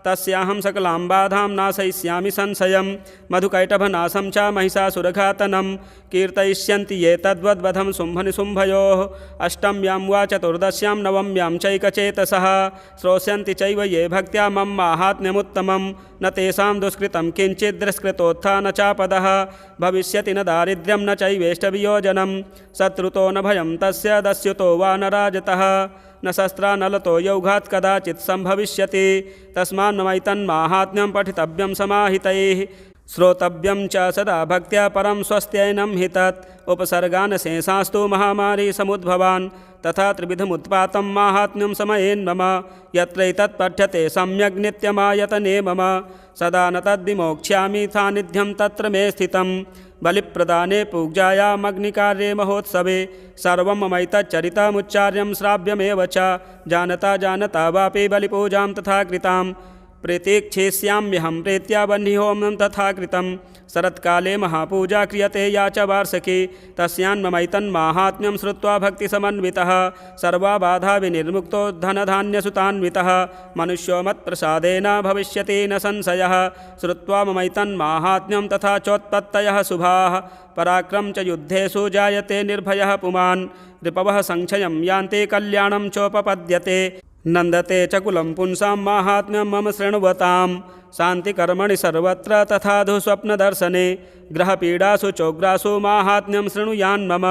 तस्याहं सकलां बाधां नाशयिष्यामि संशयं मधुकैटभनाशं च महिषासुरघातनं कीर्तयिष्यन्ति ये तद्वद्वधं शुम्भनिशुम्भयोः अष्टम्यां वा चतुर्दश्यां नवम्यां चैकचेतसः श्रोष्यन्ति चैव ये भक्त्या मम माहात्म्यमुत्तमं न तेषां दुष्कृतं किञ्चित् दुष्कृतोत्था न चापदः भविष्यति न दारिद्र्यं न चैवेष्टवियोजनं शत्रुतो न भयं तस्य दस्युतो वा न राजतः न शस्त्रानलतो यौघात् कदाचित् सम्भविष्यति तस्मान्मैतन्माहात्म्यं पठितव्यं समाहितैः श्रोतव्यं च सदा भक्त्या परं स्वस्त्यैनं हि तत् उपसर्गान् शेषास्तु महामारी समुद्भवान् तथा त्रिविधमुत्पातं माहात्म्यं समयेन्मम यत्रैतत् पठ्यते सम्यग् नित्यमायतने मम सदा न तद्विमोक्ष्यामि सान्निध्यं तत्र मे स्थितं बलिप्रदाने पूजायामग्निकार्ये महोत्सवे सर्वं ममैतच्चरितमुच्चार्यं श्राव्यमेव च जानता जानता वापि बलिपूजां तथा कृतां प्रीतीक्षेष्याम्यहं प्रीत्या वह्निहोमं तथा कृतं शरत्काले महापूजा क्रियते या च वार्षिकी तस्यान्ममैतन्माहात्म्यं श्रुत्वा भक्तिसमन्वितः सर्वाबाधा विनिर्मुक्तो धनधान्यसुतान्वितः मनुष्यो मत्प्रसादेन भविष्यति न संशयः श्रुत्वा ममैतन्माहात्म्यं तथा चोत्पत्तयः शुभाः पराक्रम च युद्धेषु जायते निर्भयः पुमान् रिपवः संक्षयं यान्ति कल्याणं चोपपद्यते नन्दते च कुलं पुंसां माहात्म्यं मम शृण्वतां शान्तिकर्मणि सर्वत्र तथाधु स्वप्नदर्शने ग्रहपीडासु चोग्रासु माहात्म्यं शृणुयान्मम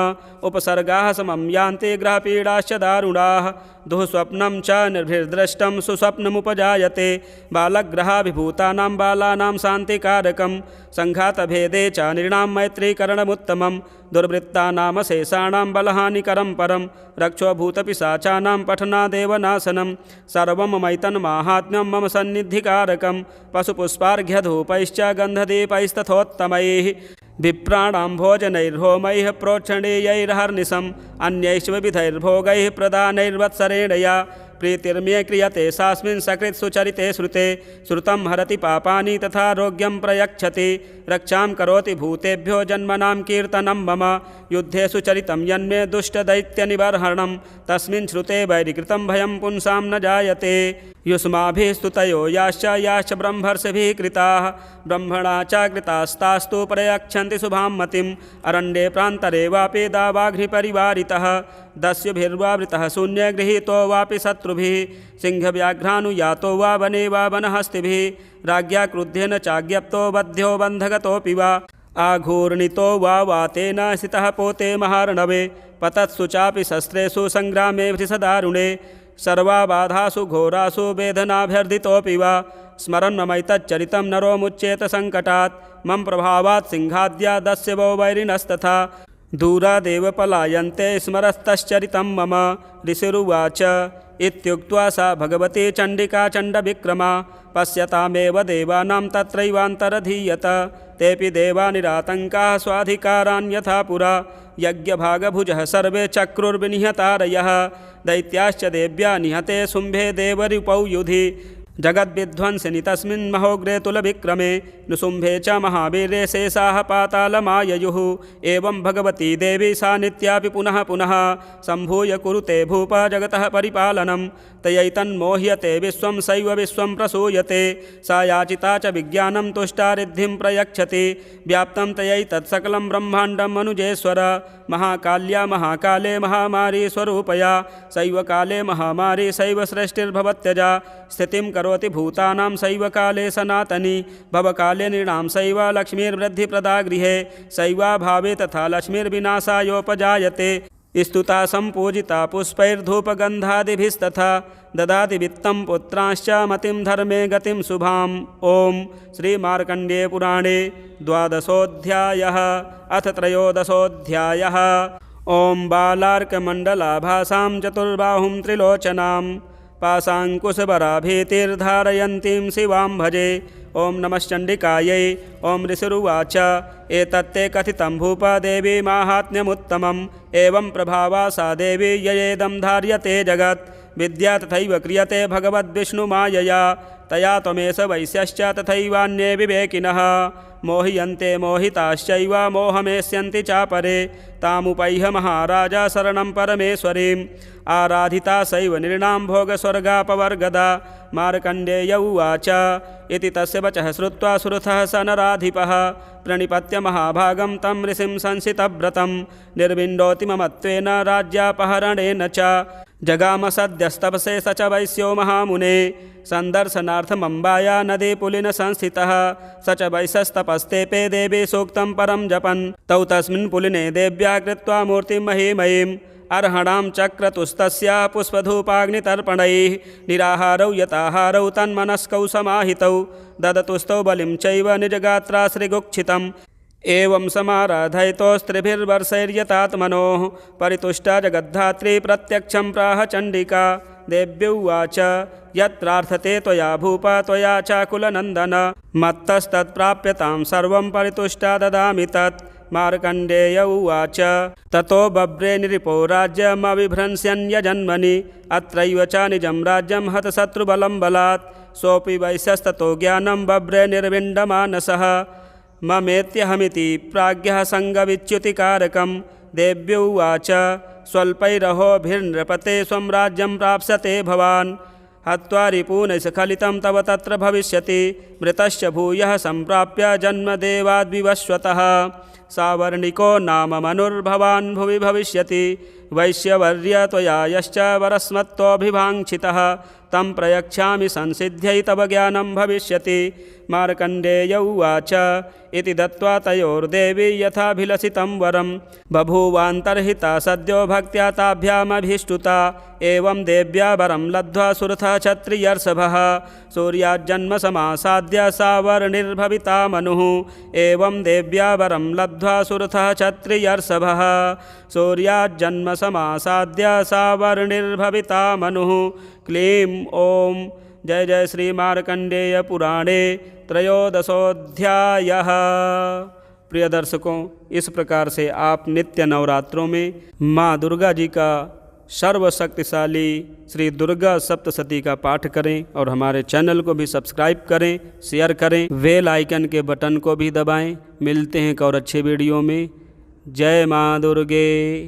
उपसर्गाः समं यान्ति ग्रहपीडाश्च दारुणाः दुःस्वप्नं च निर्भिर्दृष्टं सुस्वप्नमुपजायते बालग्रहाभिभूतानां बालानां शान्तिकारकं सङ्घातभेदे च नृणां मैत्रीकरणमुत्तमं दुर्वृत्तानां शेषाणां बलहानिकरं परं रक्षोभूतपिशाचानां पठनादेव नाशनं सर्वं मैतन्माहात्म्यं मम सन्निधिकारकं पशुपुष्पार्घ्यधूपैश्च गन्धदीपैस्तथोत्तमैः विप्राणां भोजनैर्होमैः प्रोक्षणीयैर्हर्निशम् अन्यैश्विधैर्भोगैः प्रदानैर्वत्सरेण या प्रीतिर्मे क्रियते सास्मिन् सकृत् सुचरिते श्रुते श्रुतं हरति पापानि तथारोग्यं प्रयच्छति रक्षां करोति भूतेभ्यो जन्मनां कीर्तनं मम युद्धे सुचरितं यन्मे दुष्टदैत्यनिबर्हणं तस्मिन् श्रुते वैरिकृतं भयं पुंसां न जायते युष्माभिः स्तुतयो याश्च ब्रह्मर्षिभिः कृताः ब्रह्मणा च कृतास्तास्तु प्रयच्छन्ति शुभां मतिम् अरण्ये प्रान्तरे वापि दावाघ्रिपरिवारितः दस्युभिर्वावृतः शून्यगृहीतो वापि शत्रुभिः सिंहव्याघ्रानुयातो वा वने वा वनहस्तिभिः राज्ञा क्रुद्धेन चाज्ञप्तो बध्यो बन्धगतोऽपि वा आघूर्णितो वा वातेन सितः पोते महार्णवे पतत्सु चापि शस्त्रेषु सङ्ग्रामे वृषदारुणे सर्वाबाधासु घोरासु वेदनाभ्यर्दितोऽपि वा स्मरन् ममैतच्चरितं नरो मुच्येत सङ्कटात् मम प्रभावात् सिंहाद्या दस्यवो वैरिणस्तथा दूरादेव पलायन्ते स्मरस्तश्चरितं मम ऋषिरुवाच इत्युक्त्वा सा भगवती चण्डिका चण्डविक्रमा पश्यतामेव देवानां तत्रैवान्तरधीयत तेऽपि देवा निरातङ्काः स्वाधिकारान् यथा पुरा यज्ञभागभुजः सर्वे चक्रुर्विनिहतारयः दैत्याश्च देव्या निहते शुम्भे देवरिपौ युधि जगद्विध्वंसिनि तस्मिन् महोग्रे तुलविक्रमे नुशुम्भे च महावीरे शेषाः पातालमाययुः एवं भगवती देवी सा नित्यापि पुनः पुनः सम्भूय कुरुते भूप जगतः परिपालनं तयैतन्मोह्यते विश्वं सैव विश्वं प्रसूयते सा याचिता च विज्ञानं तुष्टा रिद्धिं प्रयच्छति व्याप्तं तयैतत्सकलं ब्रह्माण्डं मनुजेश्वर महाकाल्या महाकाले महामारी स्वरूपया सैव काले महामारी सैव सृष्टिर्भवत्यजा स्थितिं करोति भूतानां सैव काले सनातनी भवकाले नृणां सैव लक्ष्मीर्वृद्धिप्रदा गृहे सैवाभावे तथा लक्ष्मीर्विनाशायोपजायते स्तुता सम्पूजिता पुष्पैर्धूपगन्धादिभिस्तथा ददाति वित्तं पुत्रांश्च मतिं धर्मे गतिं शुभाम्। ॐ श्रीमार्कण्डेयपुराणे द्वादशोऽध्यायः अथ त्रयोदशोऽध्यायः। ॐ बालार्कमण्डलाभासां चतुर्बाहुं त्रिलोचनां पाशाङ्कुशबराभीतिर्धारयन्तीं शिवां भजे। ॐ नमश्चण्डिकायै। ॐ ऋषिरुवाच एतत्ते कथितं भूपदेवी माहात्म्यमुत्तमम् एवं प्रभावा सा देवी ययेदं धार्यते जगत् विद्या तथैव क्रियते भगवद्विष्णुमायया तया त्वमेष वैश्यश्च तथैवान्ये विवेकिनः मोह्यन्ते मोहिताश्चैव मोहमेष्यन्ति चापरे तामुपैह महाराजा शरणं परमेश्वरीम् आराधिता सैव नृणां भोगस्वर्गापवर्गदा। मार्कण्डेय उवाच इति तस्य वचः श्रुत्वा सुरथः स नराधिपः प्रणिपत्य महाभागं तं ऋषिं संसितव्रतं निर्विण्डोति ममत्वेन राज्यापहरणेन च जगाम सद्यस्तपसे स च वैश्यो महामुने सन्दर्शनार्थमम्बाया नदी पुलिन संस्थितः स च वैश्यस्तपस्तेपे देवी सूक्तं परं जपन् तौ तस्मिन् पुलिने देव्या कृत्वा मूर्तिं महीमयीम् अर्हणां चक्रतुस्तस्य पुष्पधूपाग्नितर्पणैः निराहारौ यताहारौ तन्मनस्कौ समाहितौ ददतुस्तौ बलिं चैव निजगात्रा श्रीगुक्षितम् एवं समाराधयितोस्त्रिभिर्वर्षैर्यतात्मनोः परितुष्टा जगद्धात्री प्रत्यक्षं प्राह चण्डिका देव्युवाच यत्प्रार्थते त्वया भूप त्वया चाकुलनन्दन मत्तस्तत्प्राप्यतां सर्वं परितुष्टा ददामि तत्। मार्कण्डेय उवाच ततो बभ्रे नृपो राज्यमविभ्रंस्यन्यजन्मनि अत्रैव च निजं राज्यं हतशत्रुबलं बलात् सोऽपि वैश्यस्ततो ज्ञानं बभ्रे निर्विण्डमानसः ममेत्यहमिति प्राज्ञः सङ्गविच्युतिकारकं। देव्युवाच स्वल्पैरहोभिर्नृपते स्वं राज्यं प्राप्स्यते भवान् हत्वा रिपूनस्खलितं तव तत्र भविष्यति मृतश्च भूयः सम्प्राप्य जन्मदेवाद्विवस्वतः सावर्णिको नाम मनुर्भवान् भुवि भविष्यति वैश्यवर्य त्वया यश्च वरस्मत्तोऽभिवाञ्छितः तं प्रयच्छामि संसिद्ध्यै तव ज्ञानं भविष्यति। मार्कण्डेय उवाच इति दत्त्वा तयोर्देवी यथाभिलषितं वरं बभूवान्तर्हिता सद्यो भक्त्या ताभ्यामभीष्टुता। एवं देव्या वरं लब्ध्वा सुरथः क्षत्रियर्षभः सूर्याज्जन्मसमासाद्य सावर्णिर्भविता मनुः। एवं देव्या वरं लब्ध्वा सुरथः क्षत्रियर्षभः सूर्याज्जन्मसमासाद्य सावर्णिर्भविता मनुः। क्लीं ॐ। जय जय श्री मार्कण्डेय पुराणे त्रयोदशोऽध्यायः। प्रिय दर्शकों, इस प्रकार से आप नित्य नवरात्रों में माँ दुर्गा जी का सर्वशक्तिशाली श्री दुर्गा सप्तशती का पाठ करें और हमारे चैनल को भी सब्सक्राइब करें, शेयर करें, बेल आइकन के बटन को भी दबाएं। मिलते हैं एक और अच्छे वीडियो में। जय माँ दुर्गे।